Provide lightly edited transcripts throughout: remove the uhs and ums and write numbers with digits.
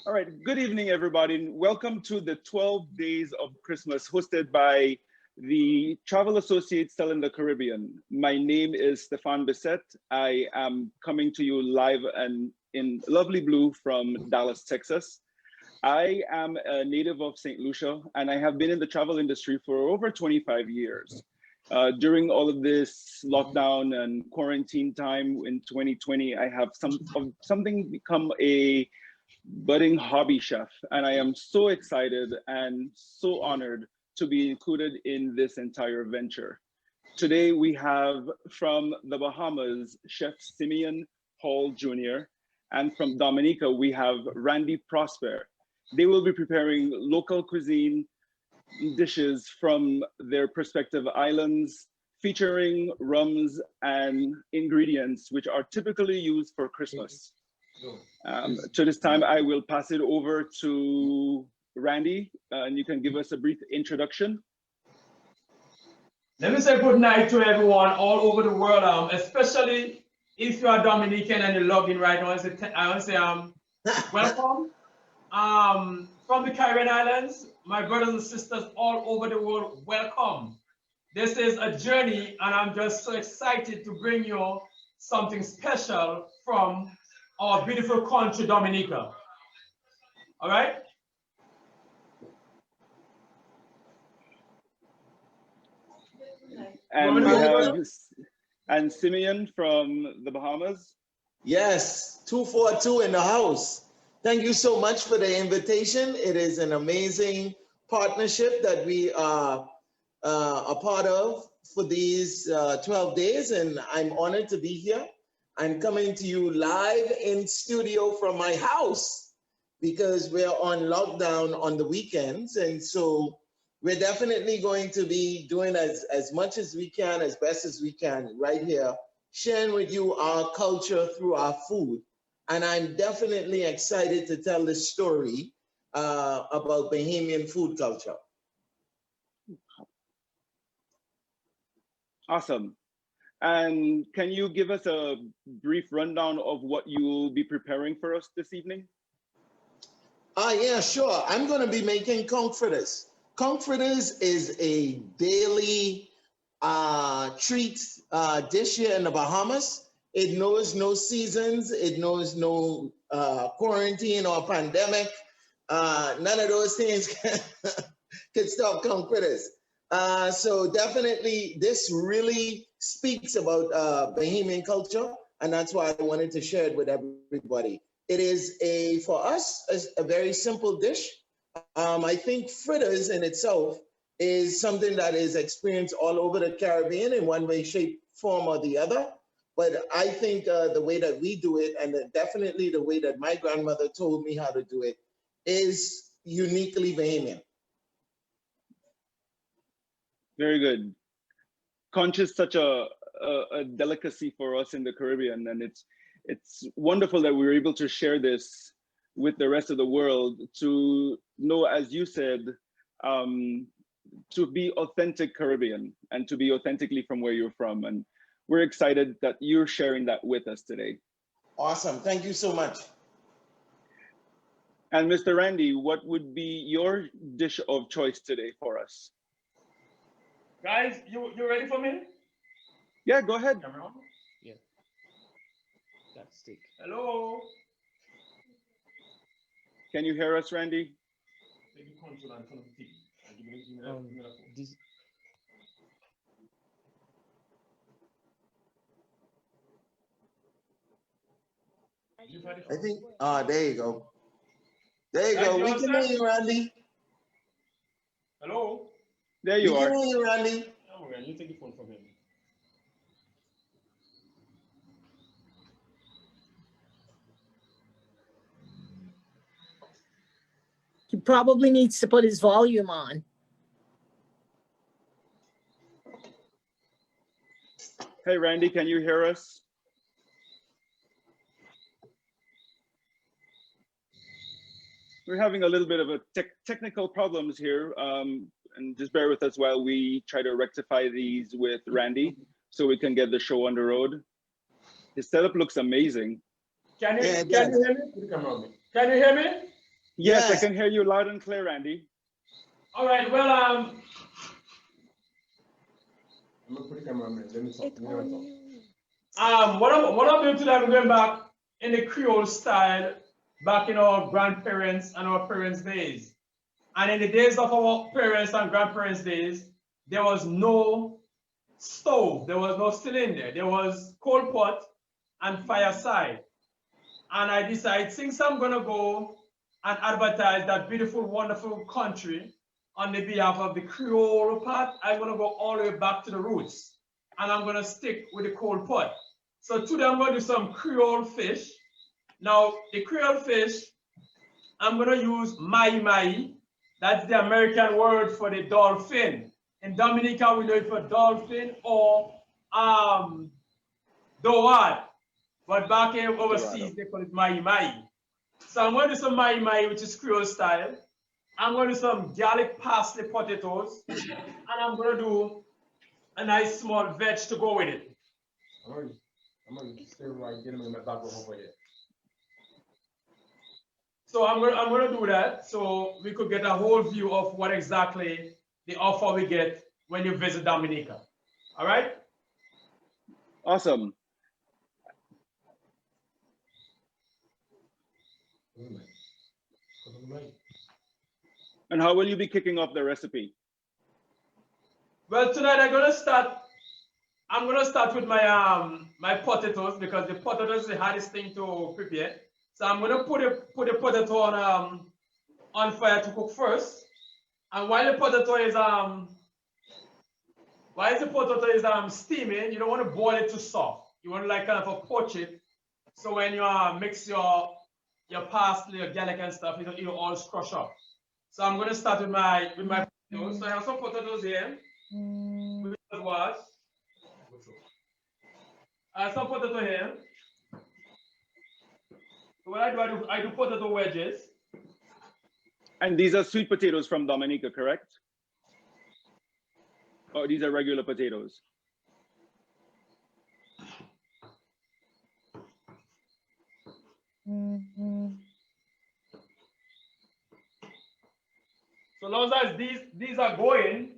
All right, good evening, everybody, and welcome to the 12 Days of Christmas hosted by the Travel Associates Selling the Caribbean. My name is Stefan Biscette. I am coming to you live and in lovely blue from Dallas, Texas. I am a native of St. Lucia, and I have been in the travel industry for over 25 years. During all of this lockdown and quarantine time in 2020, I have something become a budding hobby chef, and I am so excited and so honored to be included in this entire venture. Today we have from the Bahamas, Chef Simeon Hall Jr., and from Dominica we have Randy Prosper. They will be preparing local cuisine dishes from their respective islands, featuring rums and ingredients which are typically used for Christmas. So this time I will pass it over to Randy, and you can give us a brief introduction. Let me say good night to everyone all over the world, especially if you are Dominican and you're logged in right now. I want to say welcome from the Caribbean Islands, my brothers and sisters all over the world, welcome. This is a journey, and I'm just so excited to bring you something special from our beautiful country, Dominica. All right? And we have Simeon from the Bahamas. Yes, 242 in the house. Thank you so much for the invitation. It is an amazing partnership that we are a part of for these 12 days, and I'm honored to be here. I'm coming to you live in studio from my house because we're on lockdown on the weekends. And so we're definitely going to be doing as much as we can, as best as we can right here, sharing with you our culture through our food. And I'm definitely excited to tell this story about Bahamian food culture. Awesome. And can you give us a brief rundown of what you will be preparing for us this evening? Yeah, sure. I'm going to be making conch fritters. Conch fritters is a daily treat dish here in the Bahamas. It knows no seasons. It knows no quarantine or pandemic. None of those things can stop conch fritters. So definitely this really speaks about Bahamian culture, and that's why I wanted to share it with everybody. It is for us, a very simple dish. I think fritters in itself is something that is experienced all over the Caribbean in one way, shape, form, or the other. But I think the way that we do it, and definitely the way that my grandmother told me how to do it, is uniquely Bahamian. Very good. Conch is such a delicacy for us in the Caribbean, and it's wonderful that we were able to share this with the rest of the world, to know, as you said, to be authentic Caribbean and to be authentically from where you're from. And we're excited that you're sharing that with us today. Awesome. Thank you so much. And Mr. Randy, what would be your dish of choice today for us? Guys, you ready for me? Yeah, go ahead. Yeah. That stick. Hello. Can you hear us, Randy? This. I think, there you go. There you go. We can hear you, Randy. Hello. There you are. We can hear you, Randy. Oh, man, you take the phone from him. He probably needs to put his volume on. Hey, Randy, can you hear us? We're having a little bit of a technical problems here, and just bear with us while we try to rectify these with Randy so we can get the show on the road. His setup looks amazing. Can you hear me? Can you hear me? Yes, I Yes. can hear you loud and clear, Randy. All right. Well, I'm gonna put the camera on me. Let me talk. It's on you. what I'm doing today, I'm going back in the Creole style, back in our grandparents and our parents' days. And in the days of our parents and grandparents' days, there was no stove, there was no cylinder, there was coal pot and fireside. And I decided, since I'm gonna go and advertise that beautiful, wonderful country on the behalf of the Creole part, I'm gonna go all the way back to the roots. And I'm gonna stick with the coal pot. So today I'm gonna do some Creole fish. Now, the Creole fish, I'm gonna use mai. That's the American word for the dolphin. In Dominica, we know it for dolphin or doad. But back here overseas, they call it mai. So I'm going to do some mai, which is Creole style. I'm going to do some garlic parsley potatoes. And I'm going to do a nice small veg to go with it. I'm gonna stay right, get him in my back over there. So I'm going to do that so we could get a whole view of what exactly the offer we get when you visit Dominica. All right? Awesome. And how will you be kicking off the recipe? Well, tonight I'm gonna start with my my potatoes because the potatoes is the hardest thing to prepare. So I'm gonna put the potato on fire to cook first. And while the potato is steaming, you don't want to boil it too soft. You want to like kind of poach it. So when you mix your parsley, your garlic and stuff, it'll all crush up. So I'm gonna start with my potatoes. So I have some potatoes here. Wash. I have some potato here. So what I do potato wedges. And these are sweet potatoes from Dominica, correct? Oh, these are regular potatoes. So long as these are going,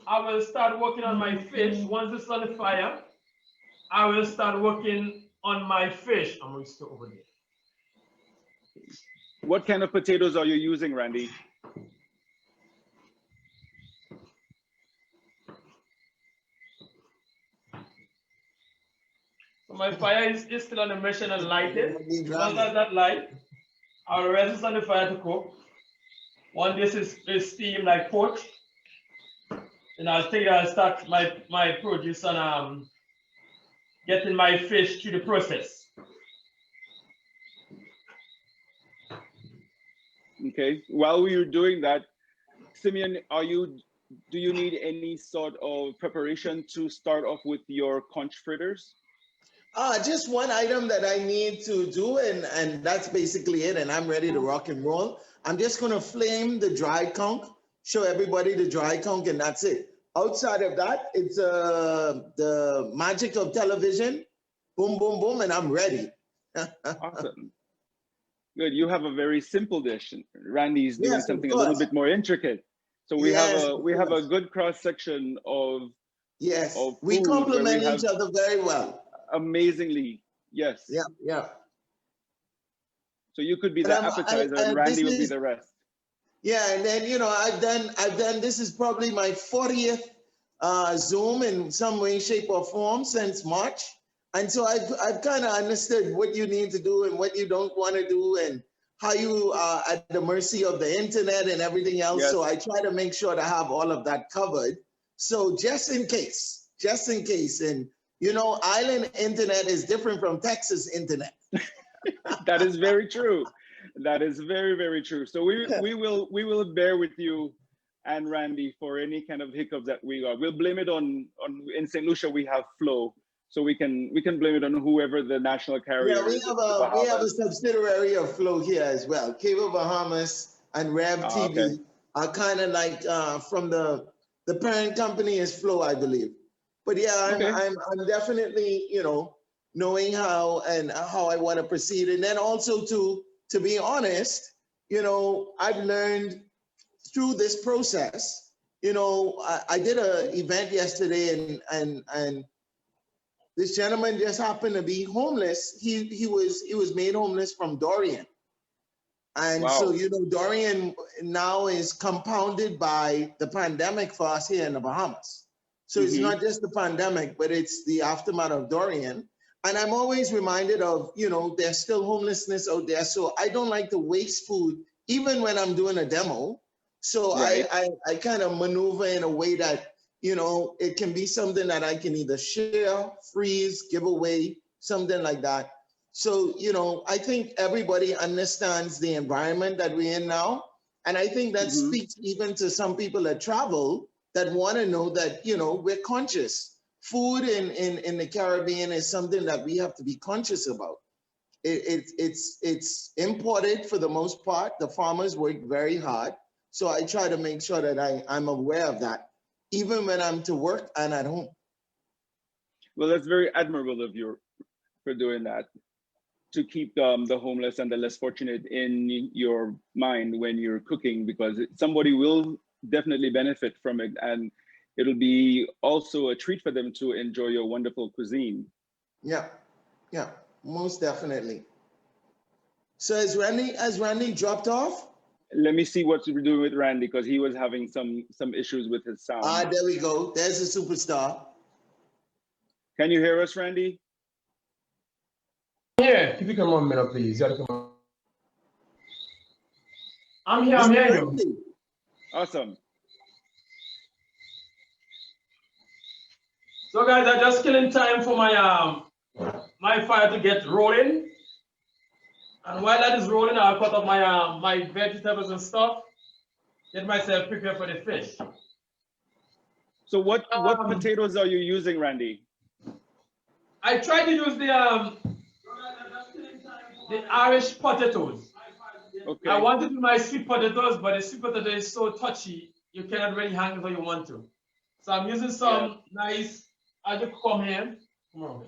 I will start working on my fish. Once it's on the fire, I will start working on my fish. I'm going to stay over there. What kind of potatoes are you using, Randy? So my fire is still on the mission and lighted. As long as that light, I'll rest on the fire to cook. Once this is steam like poached, then I'll start my produce on getting my fish through the process. Okay. While you're doing that, Simeon, do you need any sort of preparation to start off with your conch fritters? Just one item that I need to do, and that's basically it, and I'm ready to rock and roll. I'm just gonna flame the dry conch, show everybody the dry conch, and that's it. Outside of that, it's the magic of television, boom, boom, boom, and I'm ready. Awesome. Good. You have a very simple dish. Randy's doing Yes, something of a little course. bit more intricate. So we Yes, have a of good cross section of Yes, of we food where complement we each other very well. amazingly. Yes. Yeah, yeah. So you could be And the I'm- appetizer and and Randy this would be is- the rest. Yeah, and then I've done. This is probably my 40th Zoom in some way, shape, or form since March, and so I've kind of understood what you need to do and what you don't want to do, and how you are at the mercy of the internet and everything else. Yes. So I try to make sure to have all of that covered. So just in case, and island internet is different from Texas internet. That is very true. That is very, very true. So we will bear with you and Randy for any kind of hiccups that we got. We'll blame it on in St. Lucia we have Flow, so we can blame it on whoever the national carrier Yeah, is. we have a subsidiary of Flow here as well. Cable Bahamas and Rev TV okay. are kind of like from the parent company is Flow, I believe. But yeah, Okay. I'm definitely knowing how I want to proceed, and then also to be honest, you know, I've learned through this process. You know, I did an event yesterday, and this gentleman just happened to be homeless. He was made homeless from Dorian. And Wow. so, you know, Dorian now is compounded by the pandemic for us here in the Bahamas. So it's not just the pandemic, but it's the aftermath of Dorian. And I'm always reminded of, you know, there's still homelessness out there. So I don't like to waste food, even when I'm doing a demo. So Right. I kind of maneuver in a way that, you know, it can be something that I can either share, freeze, give away, something like that. So, you know, I think everybody understands the environment that we're in now. And I think that speaks even to some people that travel that want to know that, you know, we're conscious. Food in the Caribbean is something that we have to be conscious about. It's imported for the most part. The farmers work very hard. So I try to make sure that I'm aware of that, even when I'm to work and at home. Well, that's very admirable of you for doing that, to keep the homeless and the less fortunate in your mind when you're cooking, because somebody will definitely benefit from it, and it'll be also a treat for them to enjoy your wonderful cuisine. Yeah, yeah, most definitely. So has Randy dropped off? Let me see what we're doing with Randy, because he was having some issues with his sound. There we go. There's a superstar. Can you hear us, Randy? Yeah, if you come on a minute, please. You gotta come on. I'm here, I'm hearing you. Randy. Awesome. So guys, I'm just killing time for my my fire to get rolling. And while that is rolling, I'll cut up my my vegetables and stuff. Get myself prepared for the fish. So what potatoes are you using, Randy? I try to use the Irish potatoes. Okay. I want to do my sweet potatoes, but the sweet potato is so touchy, you cannot really hang it how you want to. So I'm using some nice, as you come here, come on.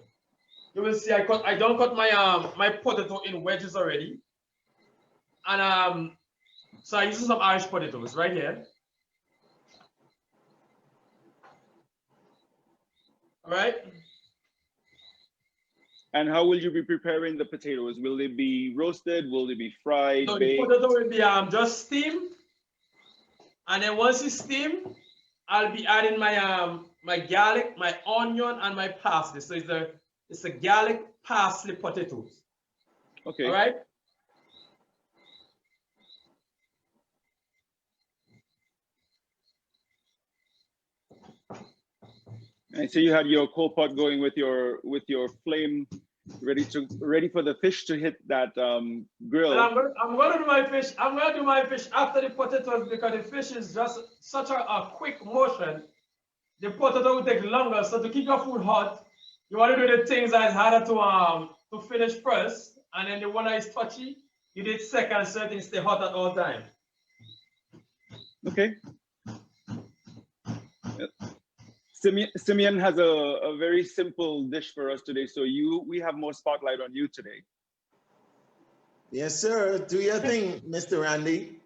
You will see I don't cut my my potato in wedges already. And so I'm using some Irish potatoes right here. All right. And how will you be preparing the potatoes? Will they be roasted? Will they be fried, So the baked? potato will be just steamed. And then once it's steamed, I'll be adding my my garlic, my onion, and my parsley. So it's a garlic parsley potatoes. Okay. All right. And so you had your coal pot going with your flame ready for the fish to hit that grill. And I'm gonna do my fish. I'm gonna do my fish after the potatoes, because the fish is just such a quick motion. The potato will take longer. So to keep your food hot, you want to do the things that is harder to finish first, and then the one that is touchy, you did second, so things stay hot at all time. Okay. Simeon has a very simple dish for us today, so we have more spotlight on you today. Yes, sir. Do your thing, Mr. Randy.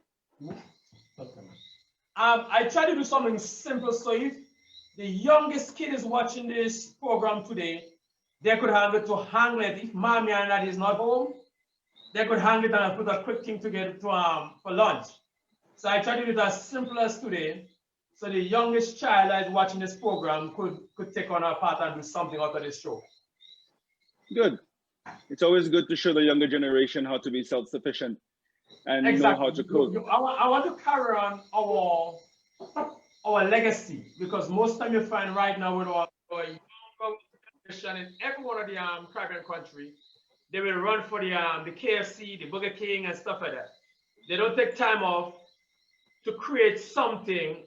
I try to do something simple, so if the youngest kid is watching this program today, they could have it to hang it. If mommy and daddy is not home, they could hang it and put a quick thing together to for lunch. So I try to do it as simple as today, so the youngest child that is watching this program could take on our part and do something out of this show. Good. It's always good to show the younger generation how to be self-sufficient and know how to cook. I want to carry on our legacy, because most time you find right now with our younger generation in every one of the Caribbean country, they will run for the KFC, the Burger King, and stuff like that. They don't take time off to create something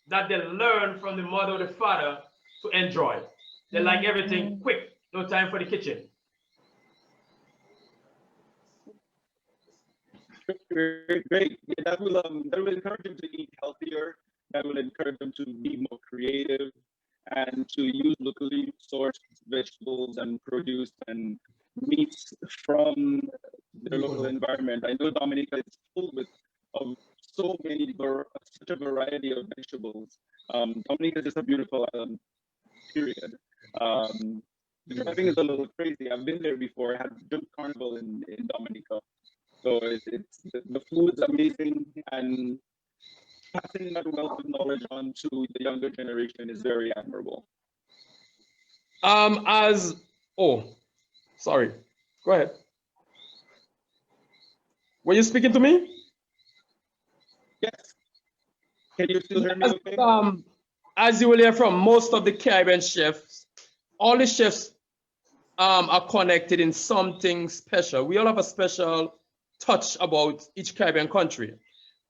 that they learn from the mother or the father to enjoy. They like everything quick, no time for the kitchen. Great. Yeah, that will encourage them to eat healthier. That will encourage them to be more creative and to use locally sourced vegetables and produce and meats from their local environment. I know Dominica is full with of such a variety of vegetables. Dominica is just a beautiful island, period. The driving is a little crazy. I've been there before. I had Jump Carnival in Dominica. So it's the food's amazing, and passing that wealth of knowledge on to the younger generation is very admirable. Sorry, go ahead. Were you speaking to me? Yes. Can you still hear me okay? As you will hear from most of the Caribbean chefs, all the chefs are connected in something special. We all have a special touch about each Caribbean country.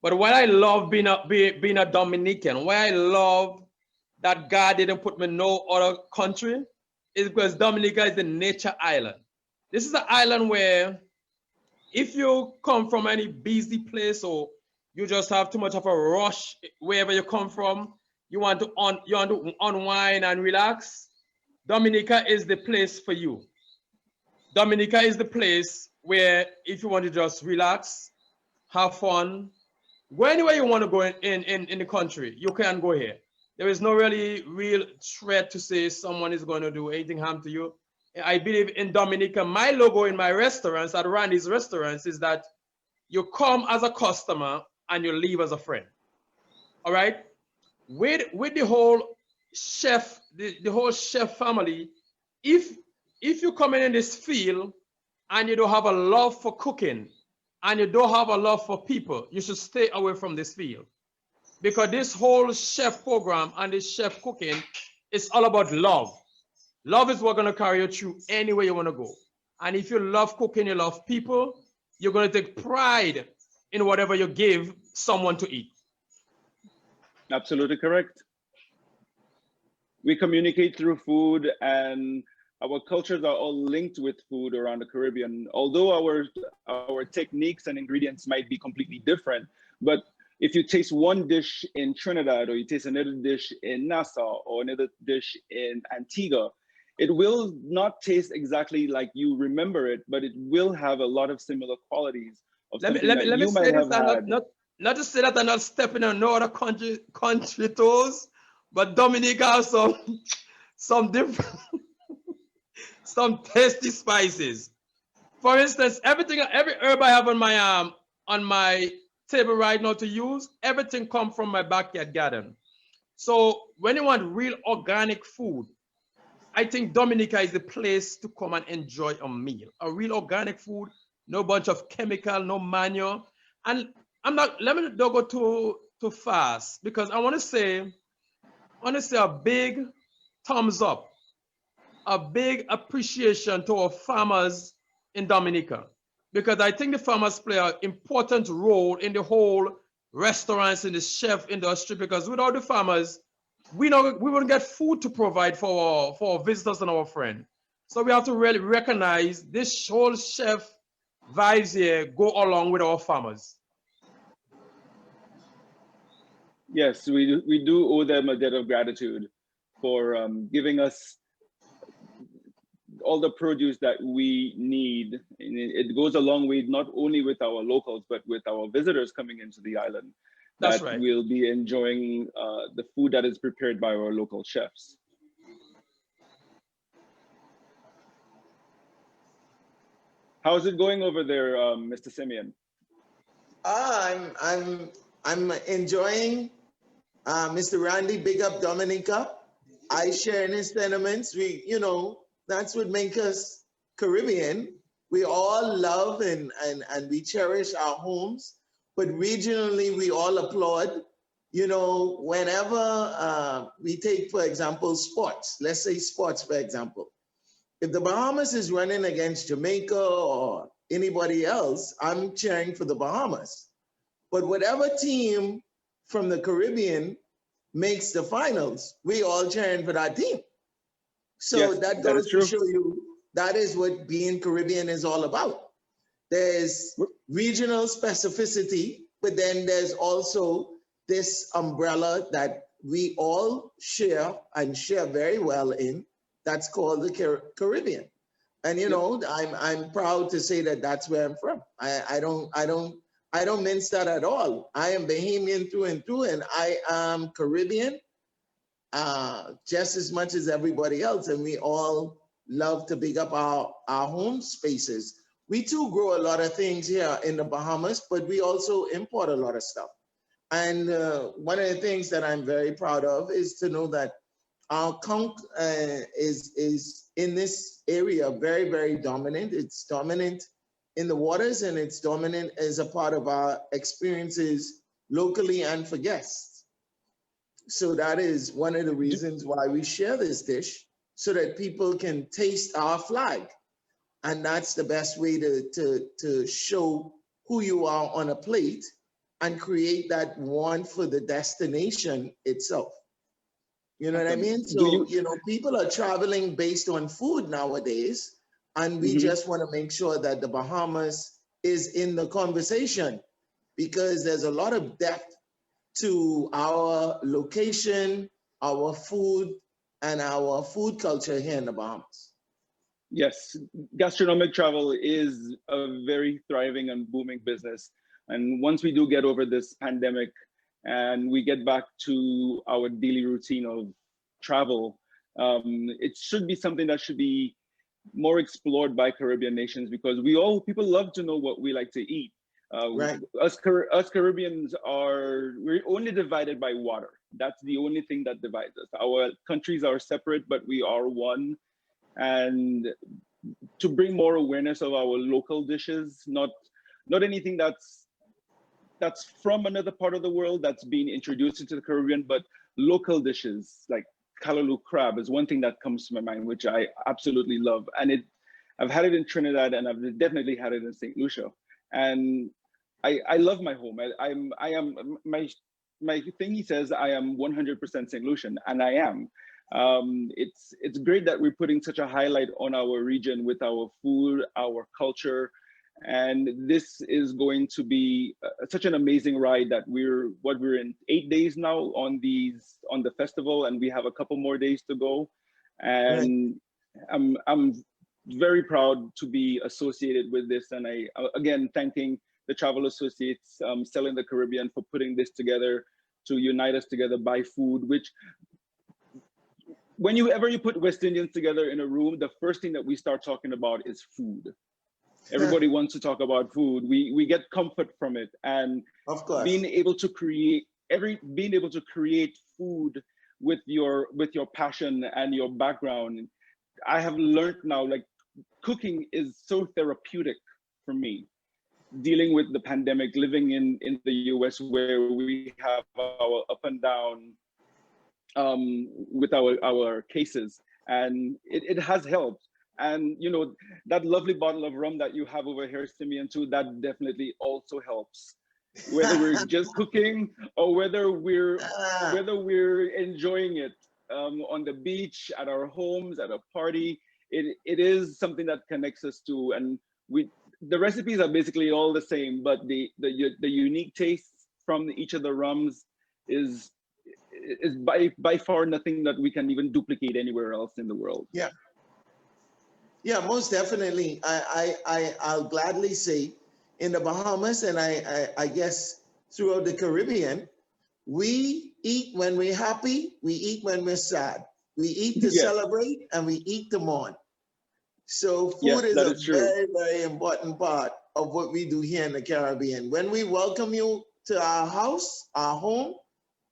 But what I love being a Dominican, why I love that God didn't put me in no other country, is because Dominica is a nature island. This is an island where if you come from any busy place or you just have too much of a rush wherever you come from, you want to unwind and relax, Dominica is the place for you. Dominica is the place where if you want to just relax, have fun, go anywhere you want to go in the country, you can go here. There is no real threat to say someone is going to do anything harm to you. I believe in Dominica, my logo in my restaurants, at Randy's restaurants, is that you come as a customer and you leave as a friend. All right? With the whole chef, the whole chef family, if you come in this field and you don't have a love for cooking and you don't have a love for people, you should stay away from this field. Because this whole chef program and this chef cooking is all about love. Love is what's going to carry you through anywhere you want to go. And if you love cooking, you love people, you're going to take pride in whatever you give someone to eat. Absolutely correct. We communicate through food, and our cultures are all linked with food around the Caribbean. Although our techniques and ingredients might be completely different, but if you taste one dish in Trinidad, or you taste another dish in Nassau, or another dish in Antigua, it will not taste exactly like you remember it, but it will have a lot of similar qualities of something that you might have had. Not to say that I'm not stepping on no other country toes, but Dominica has some different, some tasty spices. For instance, every herb I have on my table right now to use, everything comes from my backyard garden. So when you want real organic food, I think Dominica is the place to come and enjoy a meal. A real organic food, no bunch of chemical, no manure. And let me not go too fast, because I want to say a big thumbs up, a big appreciation to our farmers in Dominica, because I think the farmers play an important role in the whole restaurants in the chef industry, because without the farmers, we wouldn't get food to provide for our visitors and our friends. So we have to really recognize this whole chef vibes here go along with our farmers. Yes, we do owe them a debt of gratitude for giving us all the produce that we need. And it goes a long way, not only with our locals, but with our visitors coming into the island. That's that right. We'll be enjoying the food that is prepared by our local chefs. How's it going over there, Mr. Simeon? I'm enjoying Mr. Randy, big up Dominica. I share in his sentiments. That's what makes us Caribbean. We all love and we cherish our homes, but regionally we all applaud. Whenever we take, for example, sports, let's say sports, for example. If the Bahamas is running against Jamaica or anybody else, I'm cheering for the Bahamas. But whatever team from the Caribbean makes the finals, we all cheering for that team. So yes, that goes to show you that is what being Caribbean is all about. There's regional specificity, but then there's also this umbrella that we all share and share very well in. That's called the Caribbean. And you know, I'm proud to say that that's where I'm from. I don't mince that at all. I am Bahamian through and through, and I am Caribbean just as much as everybody else. And we all love to big up our home spaces. We too grow a lot of things here in the Bahamas, but we also import a lot of stuff. And one of the things that I'm very proud of is to know that our conch is in this area very, very dominant. It's dominant in the waters, and it's dominant as a part of our experiences locally and for guests. So that is one of the reasons why we share this dish, so that people can taste our flag. And that's the best way to show who you are on a plate and create that want for the destination itself. You know what I mean? So, you know, people are traveling based on food nowadays, and we just want to make sure that the Bahamas is in the conversation, because there's a lot of depth to our location, our food, and our food culture here in the Bahamas. Yes, gastronomic travel is a very thriving and booming business. And once we do get over this pandemic and we get back to our daily routine of travel, it should be something that should be more explored by Caribbean nations, because people love to know what we like to eat. Right. Us Caribbeans we're only divided by water. That's the only thing that divides us. Our countries are separate, but we are one. And to bring more awareness of our local dishes, not anything that's from another part of the world that's being introduced into the Caribbean, but local dishes like callaloo crab is one thing that comes to my mind, which I absolutely love. And I've had it in Trinidad, and I've definitely had it in St. Lucia. And I love my home. I am my thing. He says I am 100% St. Lucian, and I am. It's great that we're putting such a highlight on our region with our food, our culture, and this is going to be such an amazing ride that we're in 8 days now on the festival, and we have a couple more days to go. And I'm very proud to be associated with this, and I again thanking the Travel Associates, Selling the Caribbean, for putting this together to unite us together by food, which whenever you put West Indians together in a room, the first thing that we start talking about is food. Everybody wants to talk about food. We get comfort from it, and of course, being able to create food with your passion and your background. I have learned now, like, cooking is so therapeutic for me. Dealing with the pandemic, living in the US, where we have our up and down with our cases, and it has helped. And you know, that lovely bottle of rum that you have over here, Simeon, too, that definitely also helps. Whether we're just cooking or whether we're enjoying it on the beach, at our homes, at a party, it is something that connects us to. And the recipes are basically all the same, but the unique taste from each of the rums is by far nothing that we can even duplicate anywhere else in the world. Yeah, most definitely. I'll gladly say, in the Bahamas, and I guess throughout the Caribbean, we eat when we're happy, we eat when we're sad. We eat to celebrate, and we eat to mourn. So food is a very, very important part of what we do here in the Caribbean. When we welcome you to our house, our home,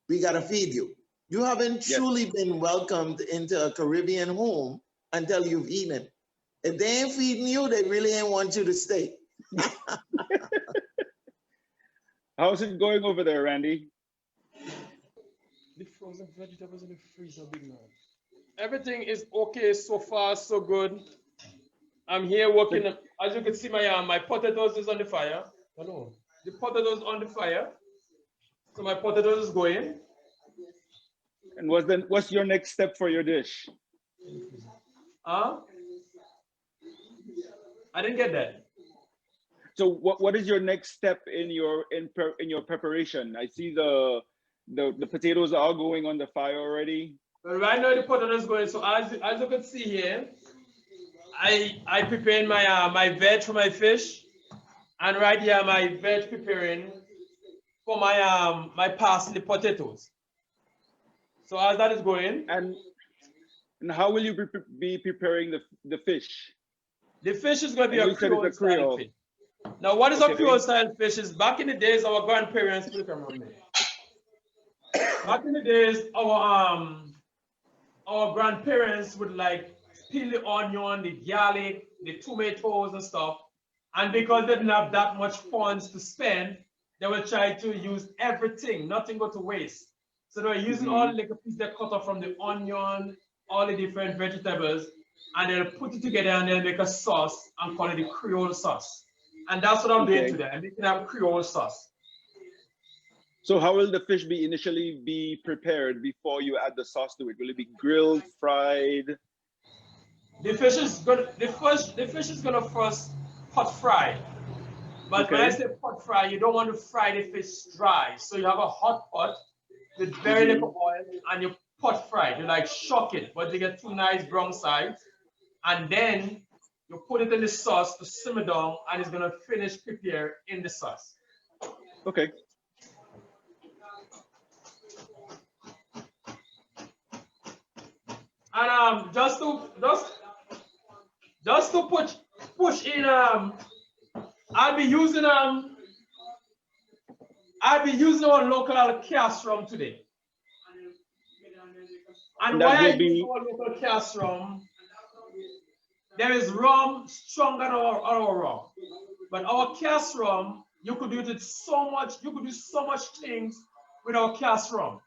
we gotta feed you. You haven't truly been welcomed into a Caribbean home until you've eaten. If they ain't feeding you, they really ain't want you to stay. How's it going over there, Randy? The frozen vegetables in the freezer, big man. Everything is okay so far, so good. I'm here working. As you can see, my potatoes is on the fire. Hello. The potatoes on the fire. So my potatoes is going. And what's your next step for your dish? I didn't get that. So what is your next step in your preparation? I see the potatoes are going on the fire already. Well, right now the potatoes is going. So as you can see here, I preparing my my veg for my fish, and right here my veg preparing for my my parsley potatoes. So as that is going, And how will you be preparing the fish? the fish is going to be And a you said it's Creole a style Creole. fish. Now, what is a Okay. Creole style fish? Is back in the days our grandparents. Back in the days, our grandparents would like peel the onion, the garlic, the tomatoes and stuff. And because they didn't have that much funds to spend, they would try to use everything, nothing go to waste. So they were using all the little pieces they cut off from the onion, all the different vegetables, and they'll put it together and they'll make a sauce and call it the Creole sauce. And that's what I'm doing Okay. today. I'm making a Creole sauce. So how will the fish be initially be prepared before you add the sauce to it? Will it be grilled, fried? The fish is gonna first pot fry. But when I say pot fry, you don't want to fry the fish dry. So you have a hot pot with very little oil and you pot fry. You like shock it, but you get two nice brown sides. And then you put it in the sauce to simmer down and it's gonna finish prepare in the sauce. Okay. And just to push in I'll be using our local castrum today. And That why I will be- use our local castrum, there is rum stronger than our rum. But our castrum, you could do it so much, you could do so much things with our castrum.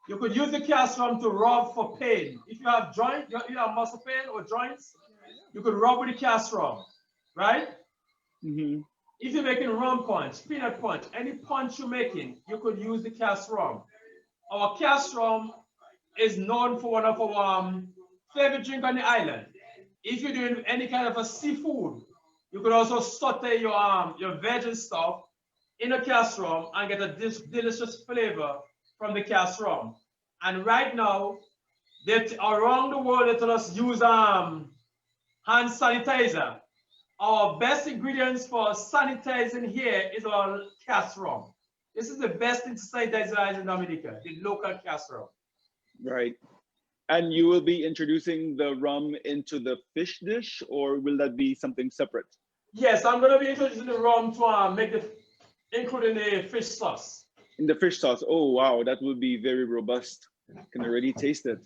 You could use the castrum to rub for pain. If you have joint, you have muscle pain or joints, you could rub with the castrum, right? If you're making rum punch, peanut punch, any punch you're making, you could use the castrum. Our castrum is known for one of our favorite drink on the island. If you're doing any kind of a seafood, you could also saute your veg and stuff in a castrum and get a delicious flavor from the castrum. And right now, around the world, they tell us use hand sanitizer. Our best ingredients for sanitizing here is our castrum. This is the best thing to sanitize in Dominica, the local castrum. Right. And you will be introducing the rum into the fish dish, or will that be something separate? Yes, I'm going to be introducing the rum to including the fish sauce. In the fish sauce. Oh, wow. That will be very robust. I can already taste it.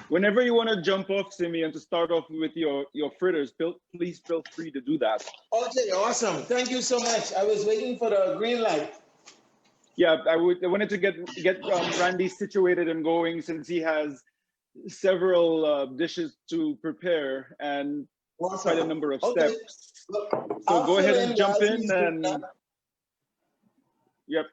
Whenever you want to jump off, Simeon, to start off with your fritters, please feel free to do that. Okay, awesome. Thank you so much. I was waiting for the green light. Yeah, I wanted to get Randy situated and going, since he has several dishes to prepare and quite a number of steps. So go ahead and jump in and yep.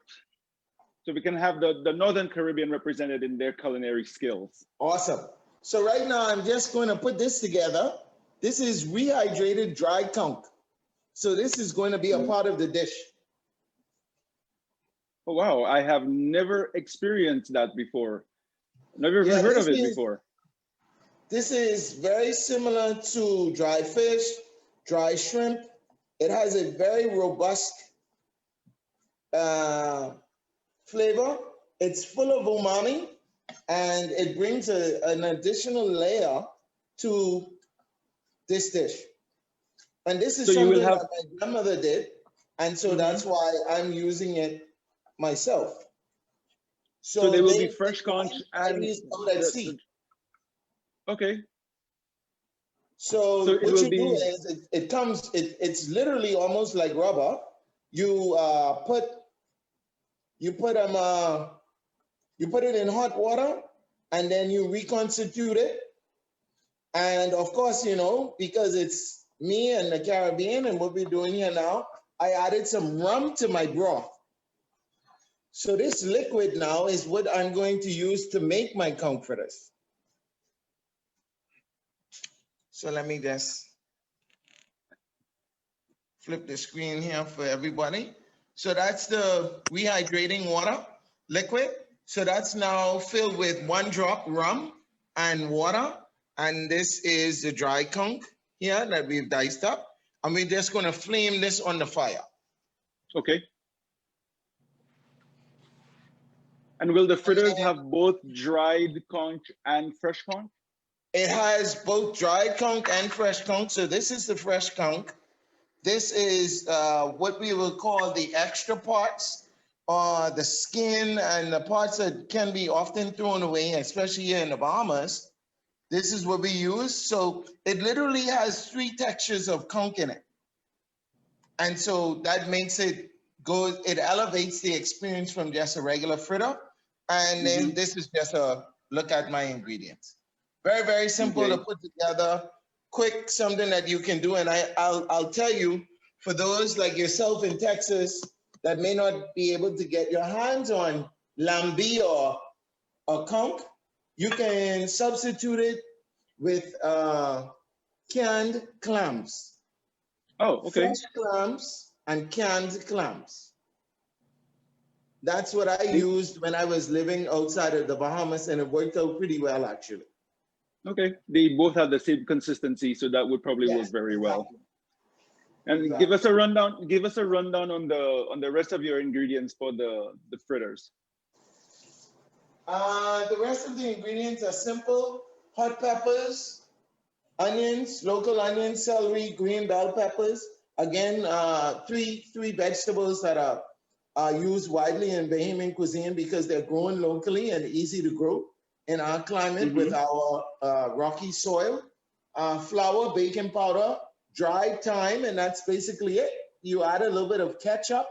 So we can have the Northern Caribbean represented in their culinary skills. Awesome. So right now I'm just going to put this together. This is rehydrated dry conch. So this is going to be a part of the dish. Oh, wow. I have never experienced that before. Never even heard of it before. This is very similar to dry fish, dry shrimp. It has a very robust flavor. It's full of umami, and it brings an additional layer to this dish. And this is something that my grandmother did, and so that's why I'm using it myself. So they will be fresh conch and okay. So what you do is it's literally almost like rubber. You put it in hot water, and then you reconstitute it. And of course, you know, because it's me and the Caribbean and what we're doing here now, I added some rum to my broth. So this liquid now is what I'm going to use to make my conch fritters. So let me just flip the screen here for everybody. So that's the rehydrating water liquid. So that's now filled with 1 drop rum and water. And this is the dry conch here that we've diced up. And we're just gonna flame this on the fire. Okay. And will the fritters have both dried conch and fresh conch? It has both dried conch and fresh conch. So this is the fresh conch. This is what we will call the extra parts, the skin and the parts that can be often thrown away, especially here in the Bahamas. This is what we use. So it literally has 3 textures of conch in it. And so that makes it it elevates the experience from just a regular fritter. And then this is just a look at my ingredients. Very, very simple to put together, quick, something that you can do. And I'll tell you, for those like yourself in Texas that may not be able to get your hands on lambi or conch, you can substitute it with canned clams. Oh, okay. Fresh clams and canned clams. That's what I used when I was living outside of the Bahamas, and it worked out pretty well, actually. Okay. They both have the same consistency, so that would probably work very well. And give us a rundown. Give us a rundown on the rest of your ingredients for the fritters. The rest of the ingredients are simple: hot peppers, onions, local onions, celery, green bell peppers. Again, three vegetables that are used widely in Bahamian cuisine because they're grown locally and easy to grow in our climate with our rocky soil. Flour, baking powder, dried thyme, and that's basically it. You add a little bit of ketchup.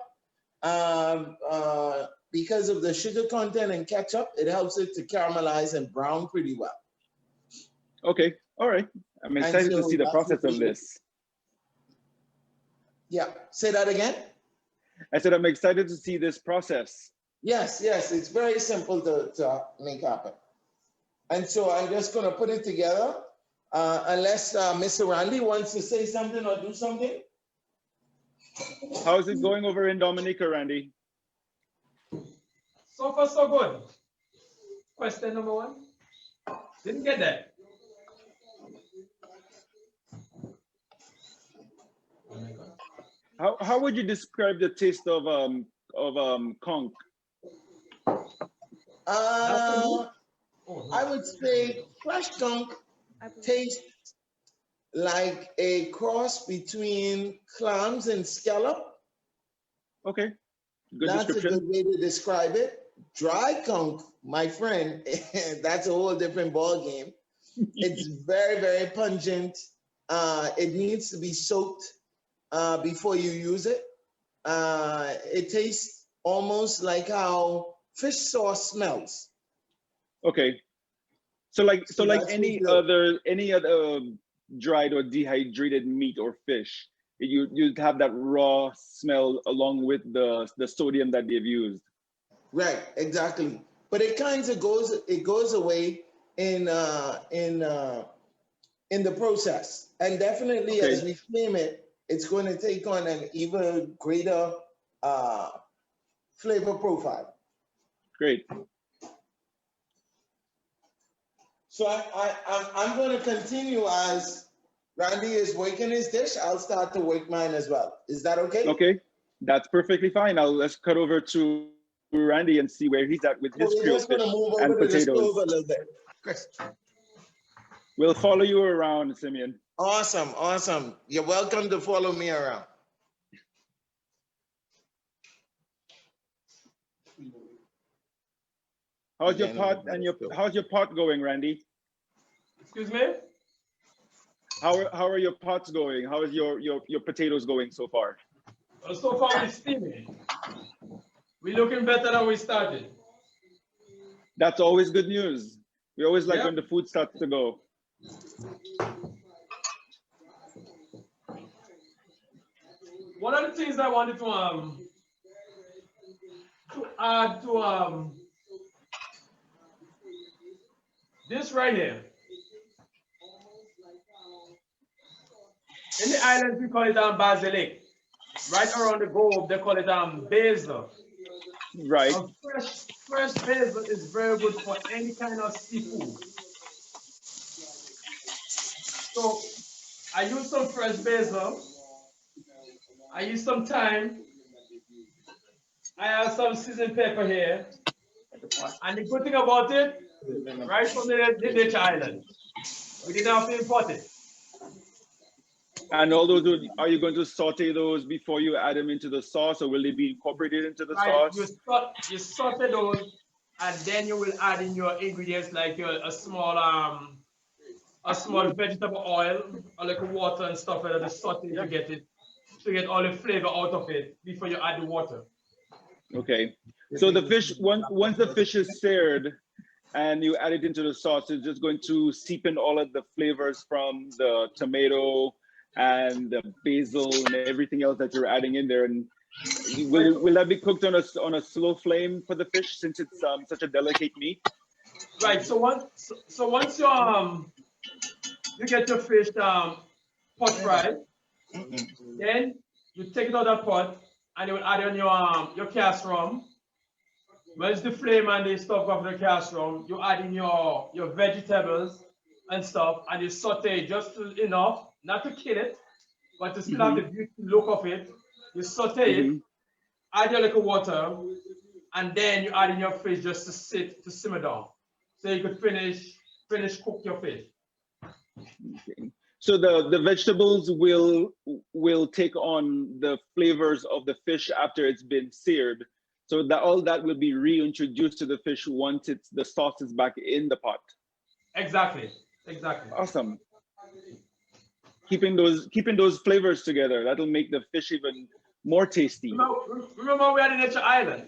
Because of the sugar content in ketchup, it helps it to caramelize and brown pretty well. Okay, all right. I'm excited to see the process of this. Yeah, say that again. I said I'm excited to see this process. Yes, it's very simple to make happen. And so I'm just gonna put it together, unless Mr. Randy wants to say something or do something. How's it going over in Dominica, Randy? So far, so good. Question number 1. Didn't get that. Oh my God. How would you describe the taste of conch? I would say fresh conch tastes like a cross between clams and scallop. Okay, good That's description. a good way to describe it. Dry conch, my friend, that's a whole different ball game. It's very, very pungent. It needs to be soaked before you use it. It tastes almost like how fish sauce smells. Okay, so like any what other dried or dehydrated meat or fish, you'd have that raw smell along with the sodium that they've used. Right, exactly. But it kind of goes away in the process, and definitely as we flame it, it's going to take on an even greater flavor profile. Great. So I'm going to continue as Randy is working his dish. I'll start to work mine as well. Is that okay? Okay, that's perfectly fine. Let's cut over to Randy and see where he's at with his We're just going to move over and to the stove potatoes. a little bit. Chris. We'll follow you around, Simeon. Awesome. You're welcome to follow me around. How's your pot and how's your pot going, Randy? Excuse me? How are your pots going? How is your potatoes going so far? So far, we're steaming. We're looking better than we started. That's always good news. We always like when the food starts to go. One of the things I wanted to add to this right here. In the islands, we call it basilic. Right around the globe, they call it basil. Right. Fresh basil is very good for any kind of seafood. So I use some fresh basil. I use some thyme. I have some seasoned pepper here. And the good thing about it, right from the nature island, we didn't have to import it. And all those, are you going to saute those before you add them into the sauce, or will they be incorporated into the Right, sauce? you saute those, and then you will add in your ingredients like a small vegetable oil, or like water and stuff like that, to saute to get all the flavor out of it before you add the water. Okay. So the fish, once the fish is seared and you add it into the sauce, it's just going to seep in all of the flavors from the tomato and the basil and everything else that you're adding in there. And will that be cooked on a slow flame for the fish, since it's such a delicate meat? Right. So once you get your fish pot fried, then you take it out of that pot and you will add on your casserole. Once the flame and the stuff of the casserole, you add in your vegetables and stuff, and you saute just enough, not to kill it, but to still have the beautiful look of it. You saute it, add your little water, and then you add in your fish just to simmer down, so you could finish cook your fish. Okay. So the vegetables will take on the flavors of the fish after it's been seared. So that all that will be reintroduced to the fish once the sauce is back in the pot. Exactly. Awesome. Keeping those flavors together, that'll make the fish even more tasty. Remember we are in Nature Island.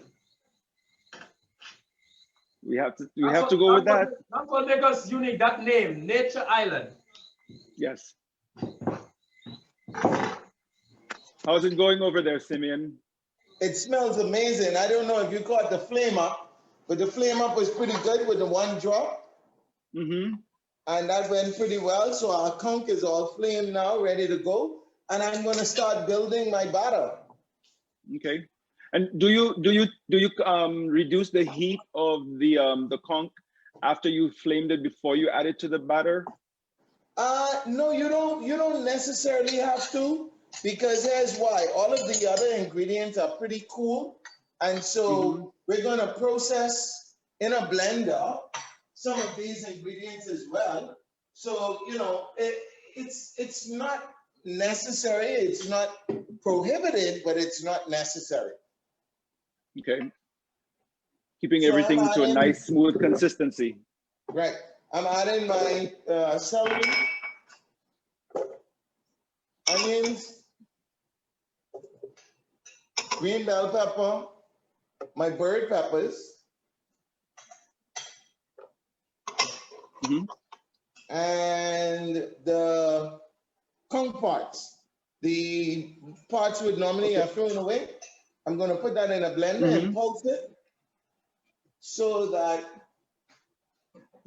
We have to go with that. That's what makes us unique. That name, Nature Island. Yes. How's it going over there, Simeon? It smells amazing. I don't know if you caught the flame up, but the flame up was pretty good with the one drop. And that went pretty well. So our conch is all flame now, ready to go. And I'm going to start building my batter. Okay. And do you reduce the heat of the conch after you flamed it before you add it to the batter? No, you don't necessarily have to, because here's why. All of the other ingredients are pretty cool. And so we're going to process in a blender some of these ingredients as well. So, it's not necessary. It's not prohibited, but it's not necessary. Okay. Keeping everything to a nice, smooth consistency. Right. I'm adding my celery, onions, green bell pepper, my bird peppers, and the conch parts. The parts would normally are thrown away. I'm going to put that in a blender and pulse it so that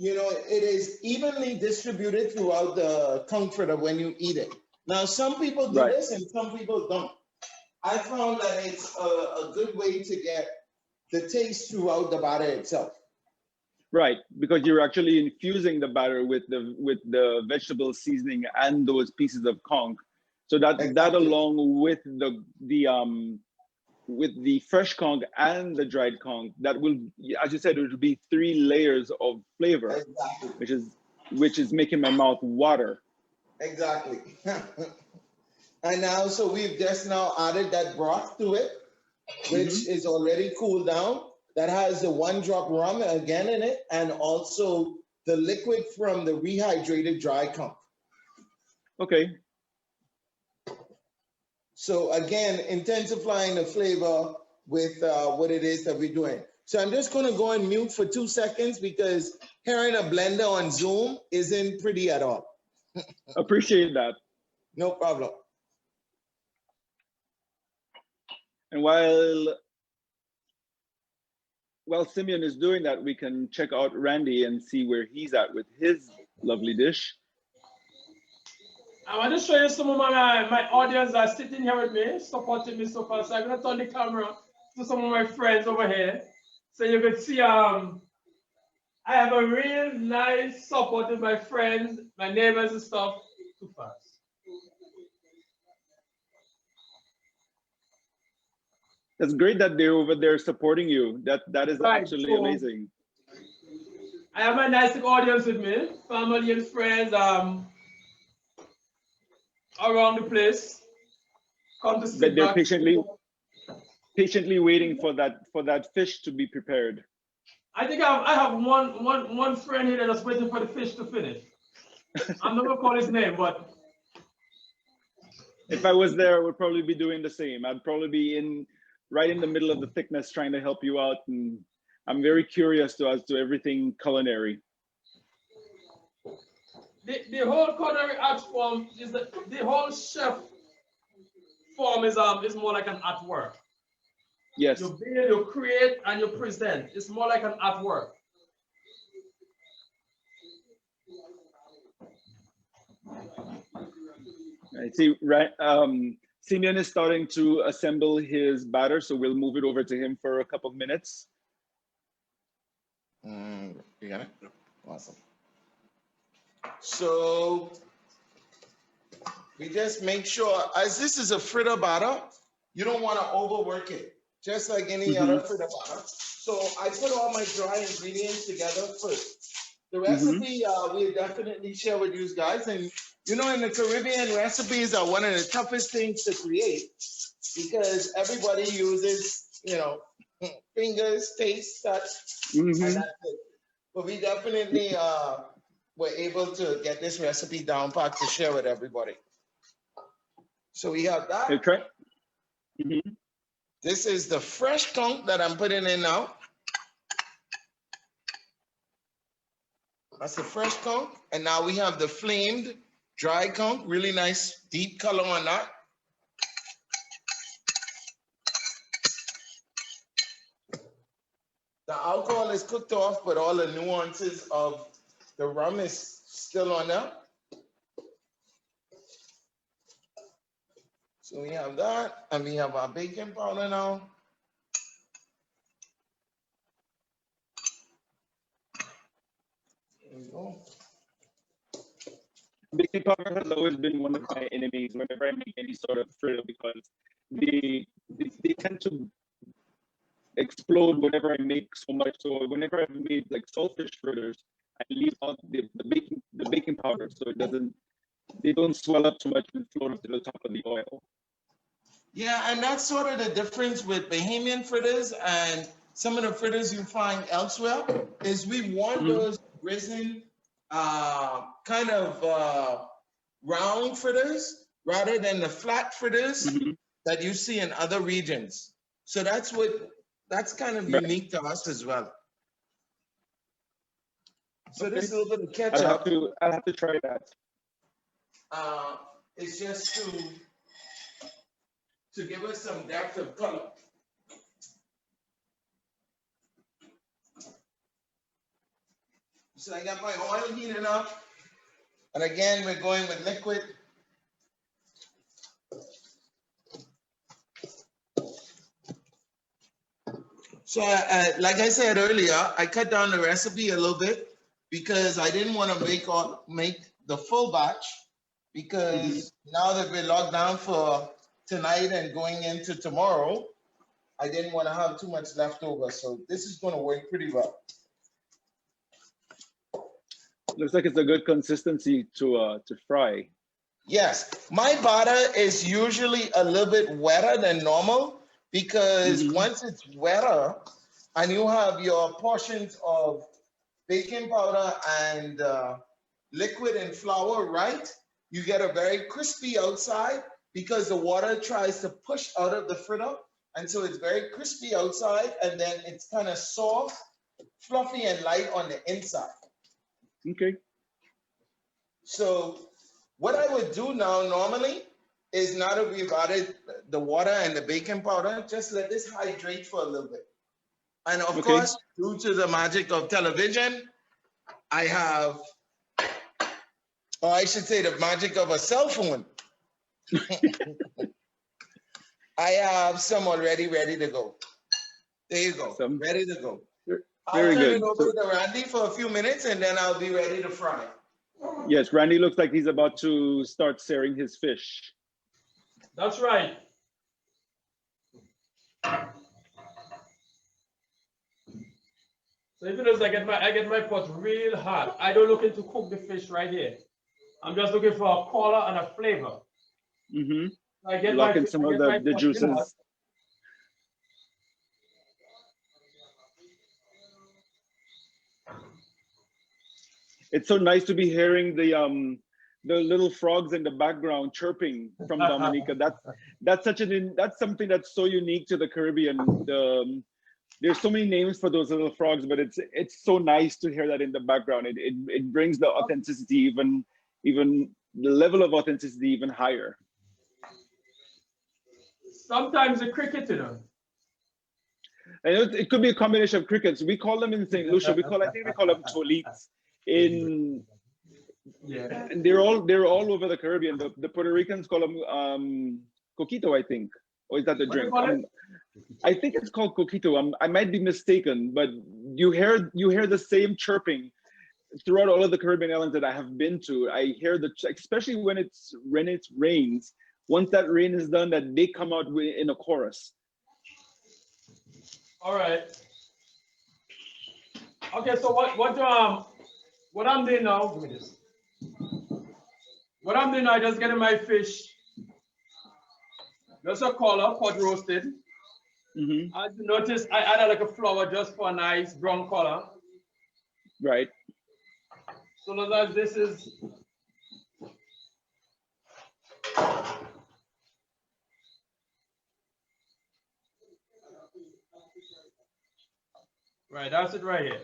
it is evenly distributed throughout the conch fritter when you eat it. Now, some people do this and some people don't. I found that it's a good way to get the taste throughout the batter itself. Right, because you're actually infusing the batter with the vegetable seasoning and those pieces of conch. So that along with the fresh conch and the dried conch, that will, as you said, it will be 3 layers of flavor, which is making my mouth water. Exactly. And now, so we've just now added that broth to it, which is already cooled down. That has the 1-drop rum again in it, and also the liquid from the rehydrated dry conch. Okay. So again, intensifying the flavor with what it is that we're doing. So I'm just gonna go on mute for 2 seconds, because hearing a blender on Zoom isn't pretty at all. Appreciate that. No problem. And while Simeon is doing that, we can check out Randy and see where he's at with his lovely dish. I want to show you some of my audience that are sitting here with me, supporting me so far. So I'm going to turn the camera to some of my friends over here. So you could see I have a real nice support with my friends, my neighbors and stuff. Too fast. That's great that they're over there supporting you. That is Right, actually so amazing. I have a nice audience with me, family and friends around the place. Come to That sit they're back. patiently waiting for that fish to be prepared. I think I have one friend here that's waiting for the fish to finish. I'm not gonna call his name, but If I was there, I would probably be doing the same. I'd probably be right in the middle of the thickness trying to help you out, and I'm very curious as to everything culinary. the whole culinary art form is the whole chef form is more like an artwork. Yes. You build, you create, and you present. It's more like an artwork. I see. Right. Simeon is starting to assemble his batter, so we'll move it over to him for a couple of minutes. You got it? Awesome. So we just make sure, as this is a fritter batter, you don't want to overwork it, just like any other fritter batter. So I put all my dry ingredients together first. The recipe we'll definitely share with you guys. And you know, in the Caribbean, recipes are one of the toughest things to create because everybody uses, you know, fingers, taste, touch, and that's it. But we definitely were able to get this recipe down pat to share with everybody. So we have that. Okay. This is the fresh conch that I'm putting in now. That's the fresh conch. And now we have the flamed dry conch, really nice deep color on that. The alcohol is cooked off, but all the nuances of the rum is still on there. So we have that, and we have our baking powder now. There we go. Baking powder has always been one of my enemies whenever I make any sort of fritter because they tend to explode whenever I make so much. So whenever I've made like saltfish fritters, I leave out the baking powder so they don't swell up too much and float to the top of the oil. Yeah, and that's sort of the difference with Bahamian fritters and some of the fritters you find elsewhere is we want those risen kind of round fritters rather than the flat fritters that you see in other regions. So that's kind of unique to us as well. So this little bit of ketchup. I'll have to try that. It's just to give us some depth of color. So I got my oil heating up. And again, we're going with liquid. So like I said earlier, I cut down the recipe a little bit because I didn't want to make the full batch because now that we're locked down for tonight and going into tomorrow, I didn't want to have too much left over. So this is going to work pretty well. Looks like it's a good consistency to fry. Yes, my batter is usually a little bit wetter than normal because once it's wetter and you have your portions of baking powder and liquid and flour right, you get a very crispy outside because the water tries to push out of the fritter. And so it's very crispy outside and then it's kind of soft, fluffy and light on the inside. Okay. So what I would do now normally is now that we've added the water and the baking powder, just let this hydrate for a little bit. And of course, due to the magic of television, I have, or I should say the magic of a cell phone. I have some already ready to go. There you go. Awesome. Ready to go. Very I'll turn good. it over to Randy for a few minutes and then I'll be ready to fry. Yes, Randy looks like he's about to start searing his fish. That's right. So if you notice, I get my pot real hot. I don't look to cook the fish right here. I'm just looking for a color and a flavor. Mm-hmm. I get Lock my, in some I of get my the pot real hot. juices. It's so nice to be hearing the little frogs in the background chirping from Dominica. That's something that's so unique to the Caribbean. There's so many names for those little frogs, but it's so nice to hear that in the background. It brings the authenticity even the level of authenticity even higher. Sometimes a cricket, you know. And it could be a combination of crickets. We call them in St. Lucia. I think we call them tolites. Yeah. And they're all over the Caribbean. The Puerto Ricans call them coquito, I think. Or is that the drink? I think it's called coquito. I might be mistaken, but you hear the same chirping throughout all of the Caribbean islands that I have been to. I hear especially when it rains. Once that rain is done, that they come out in a chorus. All right. Okay, so what I'm doing now, give me this. What I'm doing now, I just getting my fish. Just a color, pot roasted. Mm-hmm. As you notice, I added like a flour just for a nice brown color. Right. So that this is. Right, that's it right here.